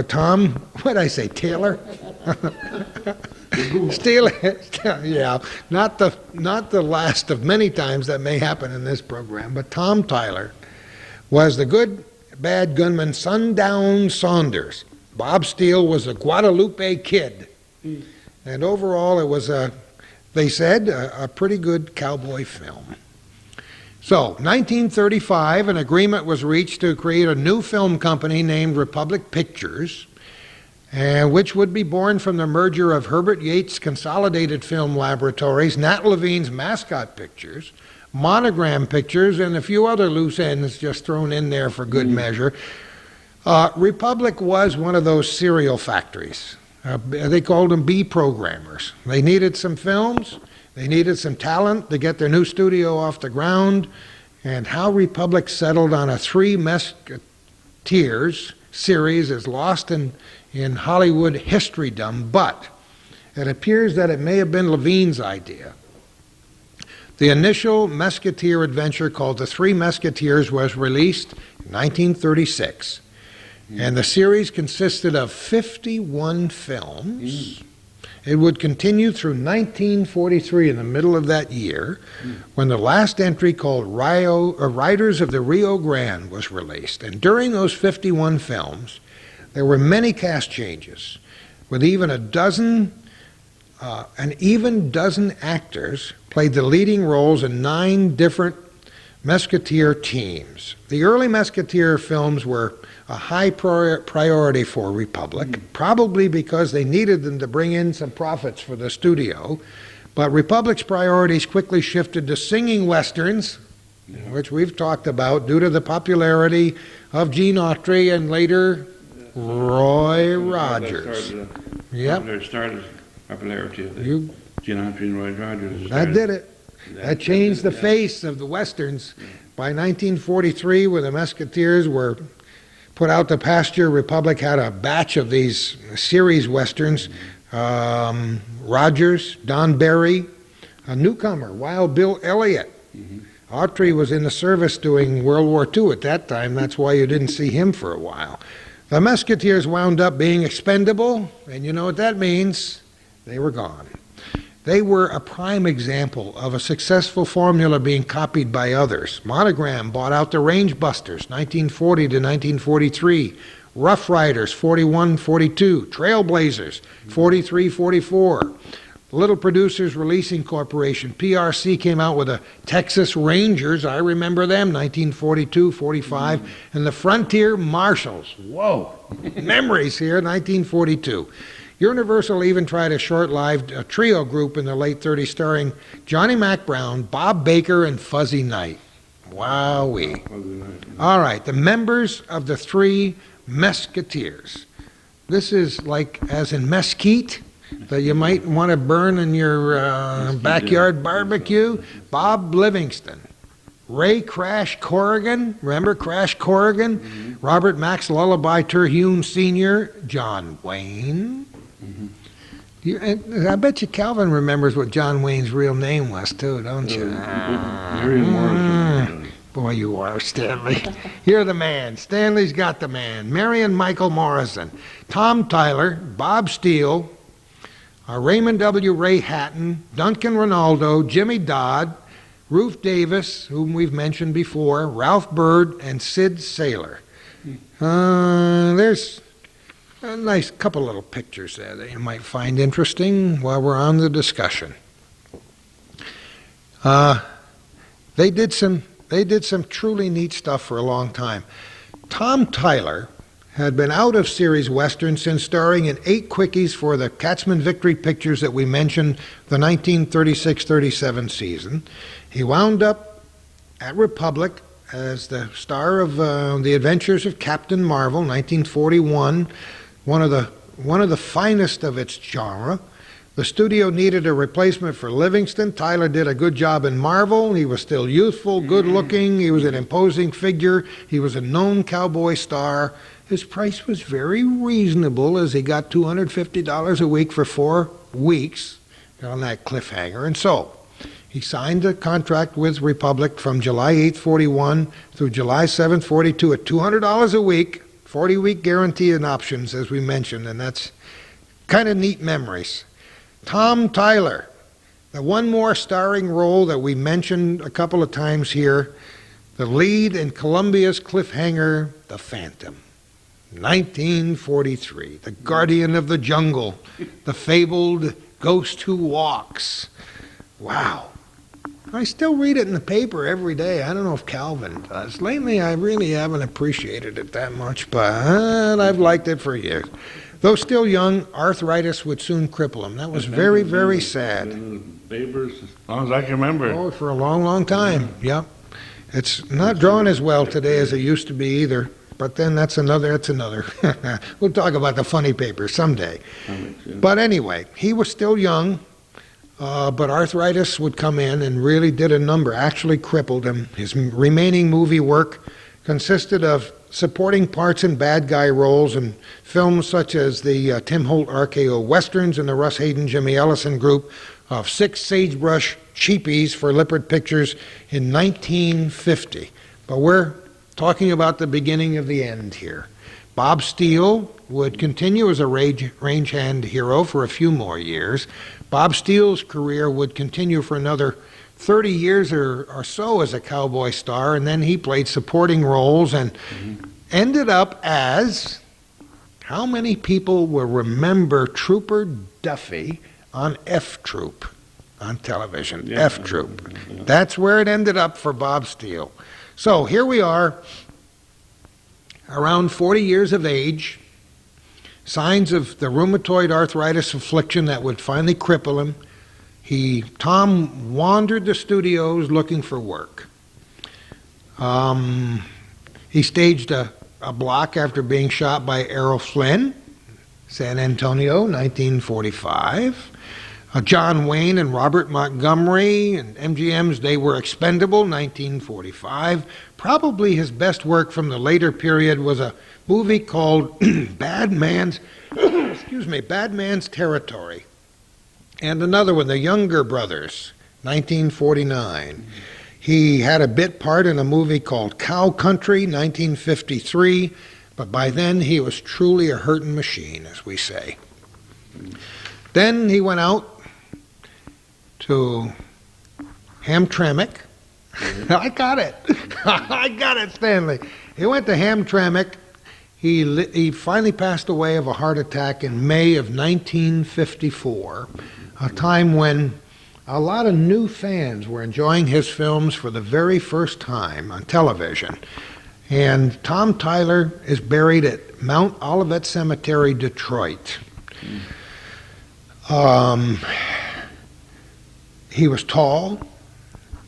Tom, what'd I say, Taylor? Yeah, not the last of many times that may happen in this program, but Tom Tyler was the good, bad gunman Sundown Saunders. Bob Steele was a Guadalupe Kid. And overall, it was, they said, a pretty good cowboy film. So, 1935, an agreement was reached to create a new film company named Republic Pictures, which would be born from the merger of Herbert Yates' Consolidated Film Laboratories, Nat Levine's Mascot Pictures, Monogram Pictures, and a few other loose ends just thrown in there for good measure. Republic was one of those serial factories. They called them B programmers. They needed some films. They needed some talent to get their new studio off the ground. And how Republic settled on a Three Musketeers series is lost in Hollywood historydom, but it appears that it may have been Levine's idea. The initial Musketeer adventure, called The Three Musketeers, was released in 1936. And the series consisted of 51 films. It would continue through 1943, in the middle of that year, when the last entry, called Riders of the Rio Grande, was released. And during those 51 films, there were many cast changes, with even an even dozen actors played the leading roles in 9 different Musketeer teams. The early Musketeer films were a high priority for Republic, probably because they needed them to bring in some profits for the studio. But Republic's priorities quickly shifted to singing westerns, which we've talked about, due to the popularity of Gene Autry and later Roy Rogers. Yep. Started popularity of the Gene Autry and Roy Rogers. That did it. That changed the face of the westerns. By 1943, when the Musketeers were put out to pasture, Republic had a batch of these series westerns. Rogers, Don Barry, a newcomer, Wild Bill Elliott. Autry was in the service during World War II at that time. That's why you didn't see him for a while. The Musketeers wound up being expendable, and you know what that means. They were gone. They were a prime example of a successful formula being copied by others. Monogram bought out the Range Busters, 1940 to 1943. Rough Riders, 41-42. Trailblazers, 43-44. Little Producers Releasing Corporation, PRC, came out with the Texas Rangers. I remember them, 1942-45. And the Frontier Marshals. Whoa, memories here, 1942. Universal even tried a short-lived trio group in the late 30s starring Johnny Mac Brown, Bob Baker, and Fuzzy Knight. Wowee. All right, the members of the Three Musketeers. This is like, as in mesquite, that you might want to burn in your backyard barbecue. Bob Livingston. Ray Crash Corrigan, remember Crash Corrigan? Robert Max Lullaby Terhune Sr., John Wayne. I bet you Calvin remembers what John Wayne's real name was, too, don't you? Boy, you are, Stanley. You're the man. Stanley's got the man. Marion Michael Morrison. Tom Tyler, Bob Steele, Raymond W. Ray Hatton, Duncan Ronaldo, Jimmy Dodd, Ruth Davis, whom we've mentioned before, Ralph Byrd, and Sid Saylor. There's a nice couple little pictures there that you might find interesting while we're on the discussion. They did some truly neat stuff for a long time. Tom Tyler had been out of series Western since starring in 8 quickies for the Katzman Victory Pictures that we mentioned, the 1936-37 season. He wound up at Republic as the star of The Adventures of Captain Marvel, 1941, one of the finest of its genre. The studio needed a replacement for Livingston. Tyler did a good job in Marvel. He was still youthful, good-looking. He was an imposing figure. He was a known cowboy star. His price was very reasonable, as he got $250 a week for 4 weeks on that cliffhanger. And so he signed a contract with Republic from July 8th, 41 through July 7th, 42 at $200 a week, 40-week guarantee and options, as we mentioned, and that's kind of neat memories. Tom Tyler, the one more starring role that we mentioned a couple of times here, the lead in Columbia's cliffhanger, The Phantom. 1943, the guardian of the jungle, the fabled ghost who walks. Wow. I still read it in the paper every day. I don't know if Calvin does. Lately, I really haven't appreciated it that much, but I've liked it for years. Though still young, arthritis would soon cripple him. That was very, very sad. Papers, as long as I can remember. Oh, for a long, long time. Yep. It's not drawn as well today as it used to be either. But then that's another. We'll talk about the funny papers someday. But anyway, he was still young, but arthritis would come in and really did a number, actually crippled him. His remaining movie work consisted of supporting parts in bad guy roles in films such as the Tim Holt RKO Westerns and the Russ Hayden Jimmy Ellison group of 6 Sagebrush Cheapies for Lippert Pictures in 1950. But we're talking about the beginning of the end here. Bob Steele would continue as a range-hand hero for a few more years. Bob Steele's career would continue for another 30 years or so as a cowboy star, and then he played supporting roles and ended up as, how many people will remember Trooper Duffy on F Troop on television? Yeah. F Troop. That's where it ended up for Bob Steele. So here we are, around 40 years of age, signs of the rheumatoid arthritis affliction that would finally cripple him. Tom wandered the studios looking for work. He staged a block after being shot by Errol Flynn, San Antonio, 1945. John Wayne and Robert Montgomery and MGM's They Were Expendable, 1945. Probably his best work from the later period was a movie called Bad Man's Territory. And another one, The Younger Brothers, 1949. He had a bit part in a movie called Cow Country, 1953, but by then he was truly a hurtin' machine, as we say. Then he went out to Hamtramck. I got it, Stanley. He went to Hamtramck. He finally passed away of a heart attack in May of 1954, a time when a lot of new fans were enjoying his films for the very first time on television. And Tom Tyler is buried at Mount Olivet Cemetery, Detroit. He was tall,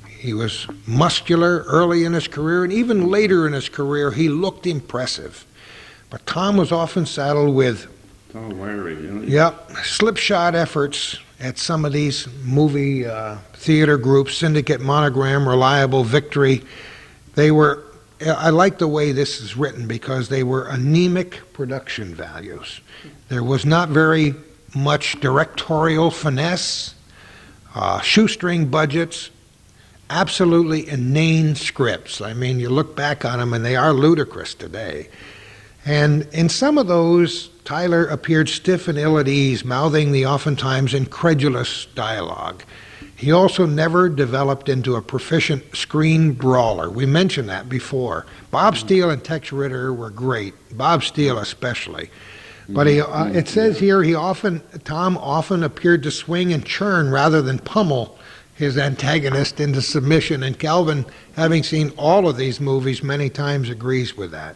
he was muscular early in his career, and even later in his career he looked impressive. But Tom was often saddled with slipshod efforts at some of these movie theater groups, Syndicate, Monogram, Reliable, Victory. I like the way this is written because they were anemic production values. There was not very much directorial finesse, shoestring budgets, absolutely inane scripts. I mean, you look back on them and they are ludicrous today. And in some of those, Tyler appeared stiff and ill at ease, mouthing the oftentimes incredulous dialogue. He also never developed into a proficient screen brawler. We mentioned that before. Bob Steele and Tex Ritter were great, Bob Steele especially. But it says here Tom often appeared to swing and churn rather than pummel his antagonist into submission. And Calvin, having seen all of these movies many times, agrees with that.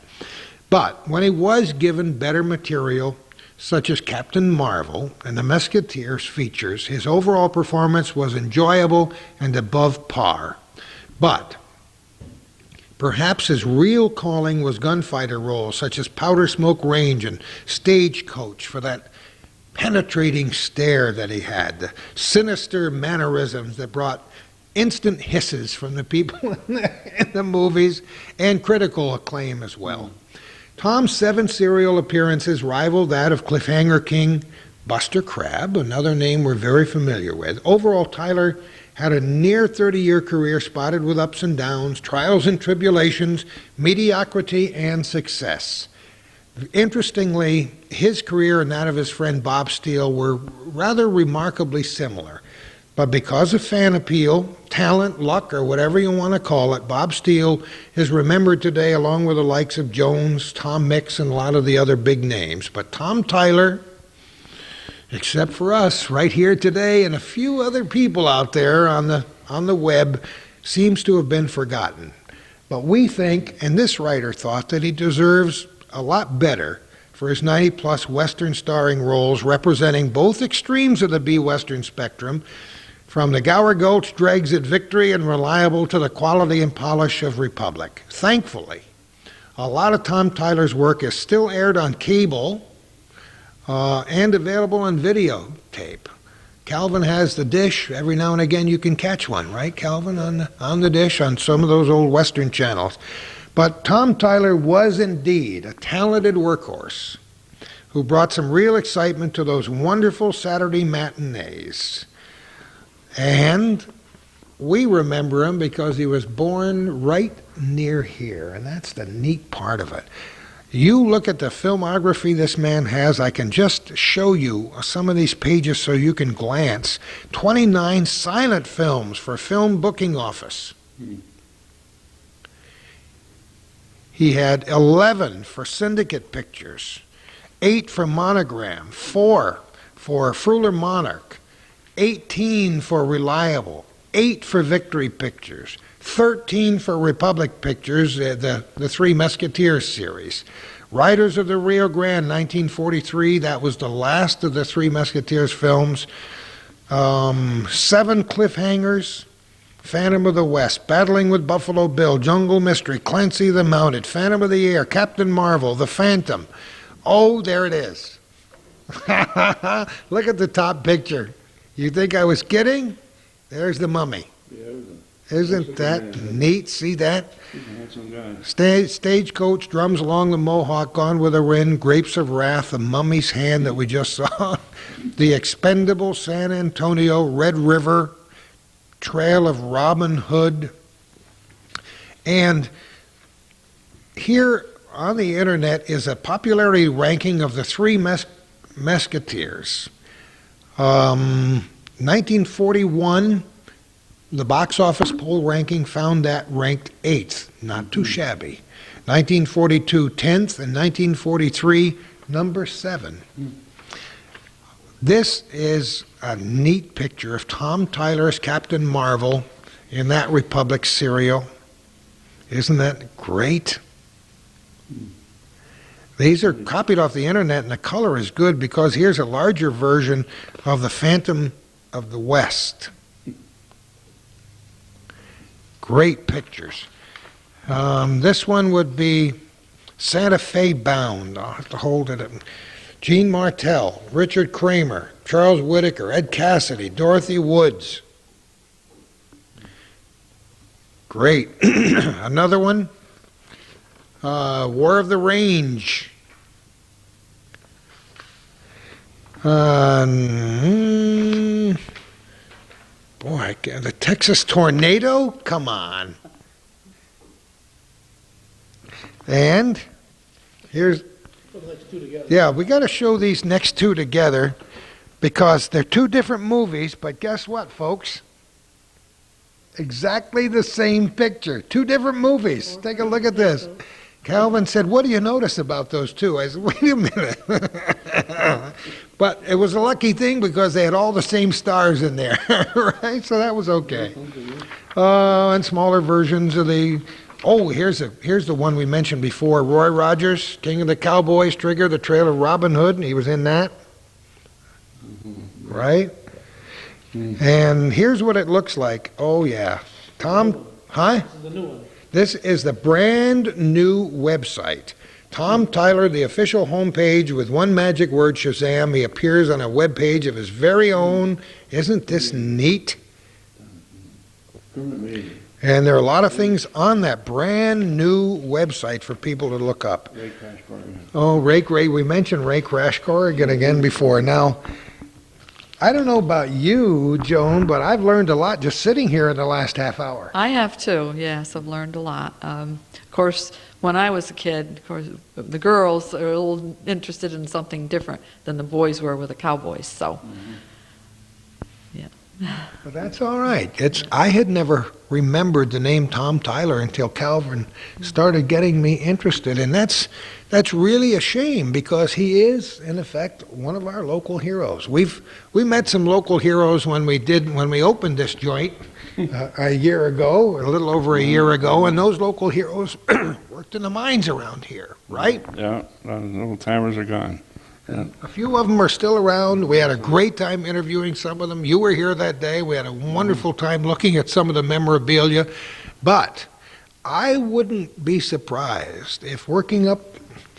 But when he was given better material, such as Captain Marvel and the Musketeers features, his overall performance was enjoyable and above par. But perhaps his real calling was gunfighter roles, such as Powder Smoke Range and Stagecoach, for that penetrating stare that he had, the sinister mannerisms that brought instant hisses from the people in the movies, and critical acclaim as well. Tom's 7 serial appearances rivaled that of Cliffhanger King Buster Crabbe, another name we're very familiar with. Overall, Tyler had a near 30-year career spotted with ups and downs, trials and tribulations, mediocrity and success. Interestingly, his career and that of his friend Bob Steele were rather remarkably similar. But because of fan appeal, talent, luck, or whatever you want to call it, Bob Steele is remembered today along with the likes of Jones, Tom Mix, and a lot of the other big names. But Tom Tyler, except for us right here today and a few other people out there on the web, seems to have been forgotten. But we think, and this writer thought, that he deserves a lot better for his 90-plus Western starring roles representing both extremes of the B-Western spectrum, from the Gower Gulch dregs at Victory and Reliable to the quality and polish of Republic. Thankfully, a lot of Tom Tyler's work is still aired on cable and available on videotape. Calvin has the dish. Every now and again you can catch one, right, Calvin, on the dish on some of those old Western channels. But Tom Tyler was indeed a talented workhorse who brought some real excitement to those wonderful Saturday matinees. And we remember him because he was born right near here, and that's the neat part of it. You look at the filmography this man has. I can just show you some of these pages so you can glance. 29 silent films for Film Booking Office. He had 11 for Syndicate Pictures, 8 for Monogram, 4 for Fruller Monarch, 18 for Reliable, 8 for Victory Pictures, 13 for Republic Pictures, the Three Musketeers series. Riders of the Rio Grande, 1943, that was the last of the Three Musketeers films. 7 Cliffhangers, Phantom of the West, Battling with Buffalo Bill, Jungle Mystery, Clancy the Mounted, Phantom of the Air, Captain Marvel, The Phantom. Oh, there it is. Look at the top picture. You think I was kidding? There's the Mummy. Isn't that neat? See that? Stagecoach, Drums Along the Mohawk, Gone with the Wind, Grapes of Wrath, The Mummy's Hand that we just saw, The Expendable, San Antonio, Red River, Trail of Robin Hood. And here on the internet is a popularity ranking of the Three Musketeers. 1941, the box office poll ranking found that ranked 8th, not too shabby. 1942, 10th, and 1943, number 7. This is a neat picture of Tom Tyler as Captain Marvel in that Republic serial. Isn't that great? These are copied off the internet, and the color is good because here's a larger version of the Phantom of the West. Great pictures. This one would be Santa Fe Bound. I'll have to hold it. Gene Martell, Richard Kramer, Charles Whitaker, Ed Cassidy, Dorothy Woods. Great. Another one, War of the Range. Boy, the Texas Tornado? Come on. And here's, Put the next two together. yeah, we got to show these next two together because they're two different movies, but guess what, folks? Exactly the same picture. Two different movies. Take a look at this. Calvin said, "What do you notice about those two?" I said, "Wait a minute." But it was a lucky thing because they had all the same stars in there, right? So that was okay. And smaller versions of the. Oh, here's the one we mentioned before. Roy Rogers, King of the Cowboys, Trigger, The Trail of Robin Hood, and he was in that, right? And here's what it looks like. Oh yeah, Tom, huh? This is the new one. This is the brand new website. Tom Tyler, the official homepage with one magic word, Shazam. He appears on a web page of his very own. Isn't this neat? And there are a lot of things on that brand new website for people to look up. Oh, Ray, we mentioned Ray Crash Corrigan again before. Now, I don't know about you, Joan, but I've learned a lot just sitting here in the last half hour. I have too, yes, I've learned a lot. Of course, when I was a kid, of course, the girls are a little interested in something different than the boys were with the Cowboys, so, yeah. But that's all right. I had never remembered the name Tom Tyler until Calvin started getting me interested, and that's really a shame because he is, in effect, one of our local heroes. We met some local heroes when we opened this joint a year ago, a little over a year ago, and those local heroes worked in the mines around here, right? Yeah, the old timers are gone. Yeah. A few of them are still around. We had a great time interviewing some of them. You were here that day. We had a wonderful time looking at some of the memorabilia. But I wouldn't be surprised if working up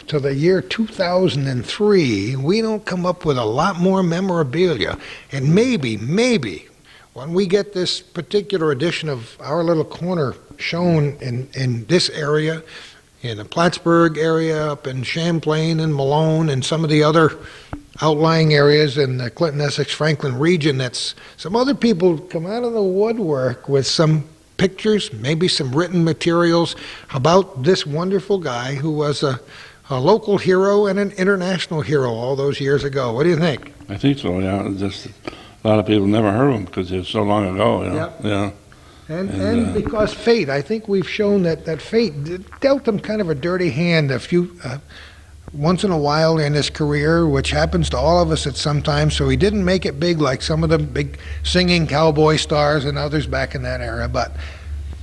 to the year 2003, we don't come up with a lot more memorabilia. And maybe, when we get this particular edition of Our Little Corner shown in this area, in the Plattsburgh area, up in Champlain and Malone and some of the other outlying areas in the Clinton, Essex, Franklin region, that's some other people come out of the woodwork with some pictures, maybe some written materials about this wonderful guy who was a local hero and an international hero all those years ago. What do you think? I think so, yeah. It's just a lot of people never heard of him because it was so long ago, you know. Yep. Yeah. And because fate, I think we've shown that fate dealt him kind of a dirty hand once in a while in his career, which happens to all of us at some time. So he didn't make it big like some of the big singing cowboy stars and others back in that era. But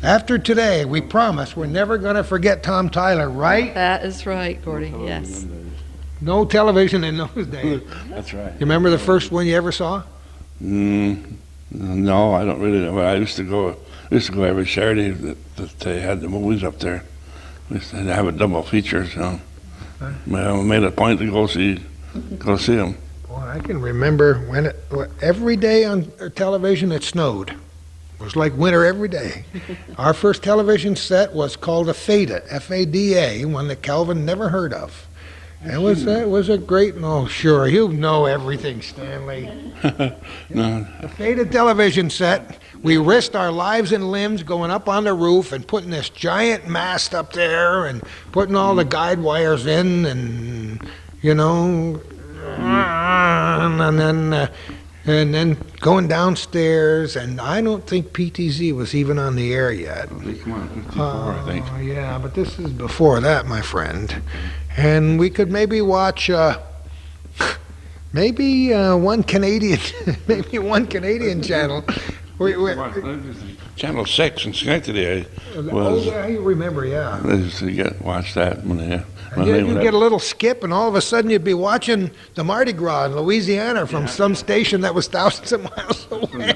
after today, we promise we're never going to forget Tom Tyler, right? That is right, Gordy, yes. No television in those days. That's right. You remember the first one you ever saw? No, I don't really know. But I used to go every Saturday that they had the movies up there. We used to have a double feature, so I made a point to go see them. Well, I can remember when every day on television it snowed. It was like winter every day. Our first television set was called a Fada, F-A-D-A, one that Calvin never heard of. It was a great, oh sure, you know everything, Stanley. No. The Fada television set, we risked our lives and limbs going up on the roof and putting this giant mast up there and putting all the guide wires in and, you know, and then going downstairs, and I don't think PTZ was even on the air yet. Come on, 54, I think. Yeah, but this is before that, my friend. And we could maybe watch one Canadian channel. Channel 6 in Schenectady Oh, yeah, you remember, yeah. I used to watch that when they You'd get a little skip, and all of a sudden you'd be watching the Mardi Gras in Louisiana from some station that was thousands of miles away.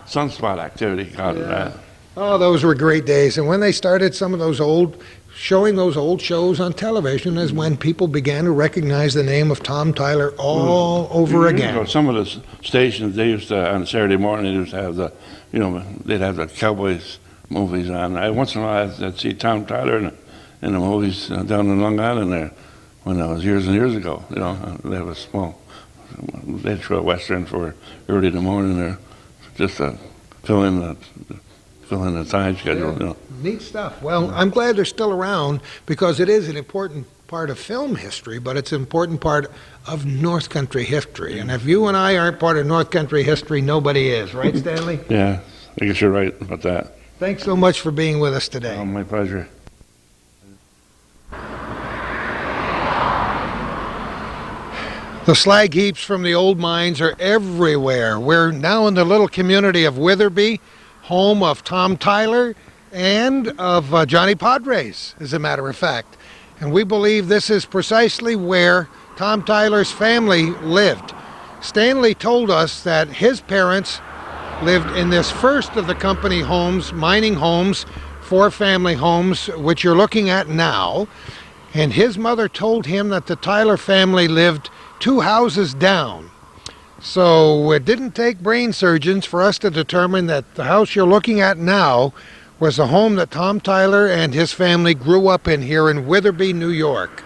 Sunspot activity called that. Oh, those were great days. And when they started showing those old shows on television is when people began to recognize the name of Tom Tyler all over again. Some of the stations, they used to, on Saturday morning, they used to have they'd have the Cowboys movies on. Once in a while, I'd see Tom Tyler in the movies down in Long Island there when that was years and years ago. They'd show a Western for early in the morning there just to fill in the time schedule. Yeah. Neat stuff. Well, I'm glad they're still around because it is an important part of film history, but it's an important part of North Country history. And if you and I aren't part of North Country history, nobody is. Right, Stanley? Yeah, I guess you're right about that. Thanks so much for being with us today. My pleasure. The slag heaps from the old mines are everywhere. We're now in the little community of Witherbee, home of Tom Tyler and of Johnny Padres, as a matter of fact. And we believe this is precisely where Tom Tyler's family lived. Stanley told us that his parents lived in this first of the company homes, mining homes, 4 family homes, which you're looking at now. And his mother told him that the Tyler family lived 2 houses down. So it didn't take brain surgeons for us to determine that the house you're looking at now was the home that Tom Tyler and his family grew up in here in Witherbee, New York.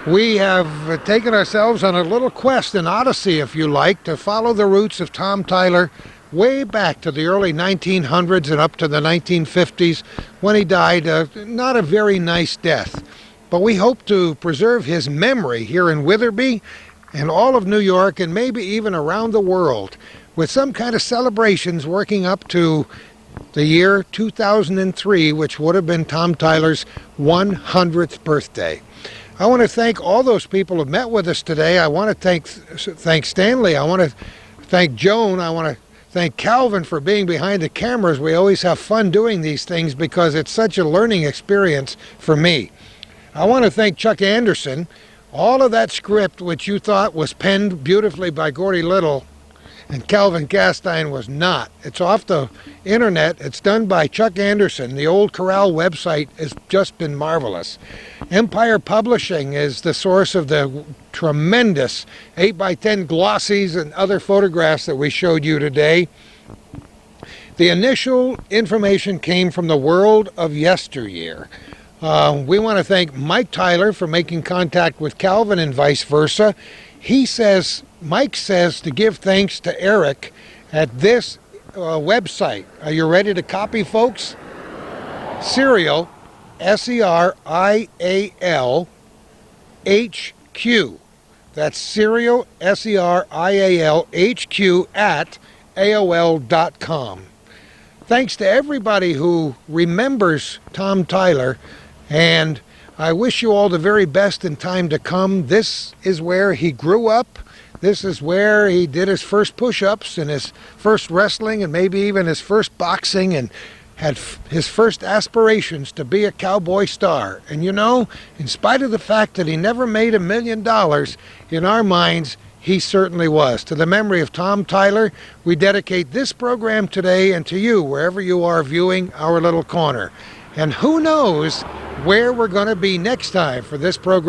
We have taken ourselves on a little quest, an odyssey if you like, to follow the roots of Tom Tyler way back to the early 1900s and up to the 1950s when he died not a very nice death. But we hope to preserve his memory here in Witherbee and all of New York and maybe even around the world with some kind of celebrations working up to the year 2003, which would have been Tom Tyler's 100th birthday. I want to thank all those people who met with us today. I want to thank Stanley. I want to thank Joan. I want to thank Calvin for being behind the cameras. We always have fun doing these things because it's such a learning experience for me. I want to thank Chuck Anderson. All of that script, which you thought was penned beautifully by Gordy Little and Calvin Castine, was not. It's off the internet. It's done by Chuck Anderson. The Old Corral website has just been marvelous. Empire Publishing is the source of the tremendous 8x10 glossies and other photographs that we showed you today. The initial information came from the world of yesteryear. We want to thank Mike Tyler for making contact with Calvin and vice versa. Mike says to give thanks to Eric at this website. Are you ready to copy, folks? Serial, S-E-R-I-A-L, H-Q. That's Serial, S-E-R-I-A-L, H-Q at AOL.com. Thanks to everybody who remembers Tom Tyler, and I wish you all the very best in time to come. This is where he grew up. This is where he did his first push-ups and his first wrestling and maybe even his first boxing and had his first aspirations to be a cowboy star. And you know, in spite of the fact that he never made $1 million, in our minds, he certainly was. To the memory of Tom Tyler, we dedicate this program today, and to you, wherever you are viewing our little corner. And who knows where we're going to be next time for this program.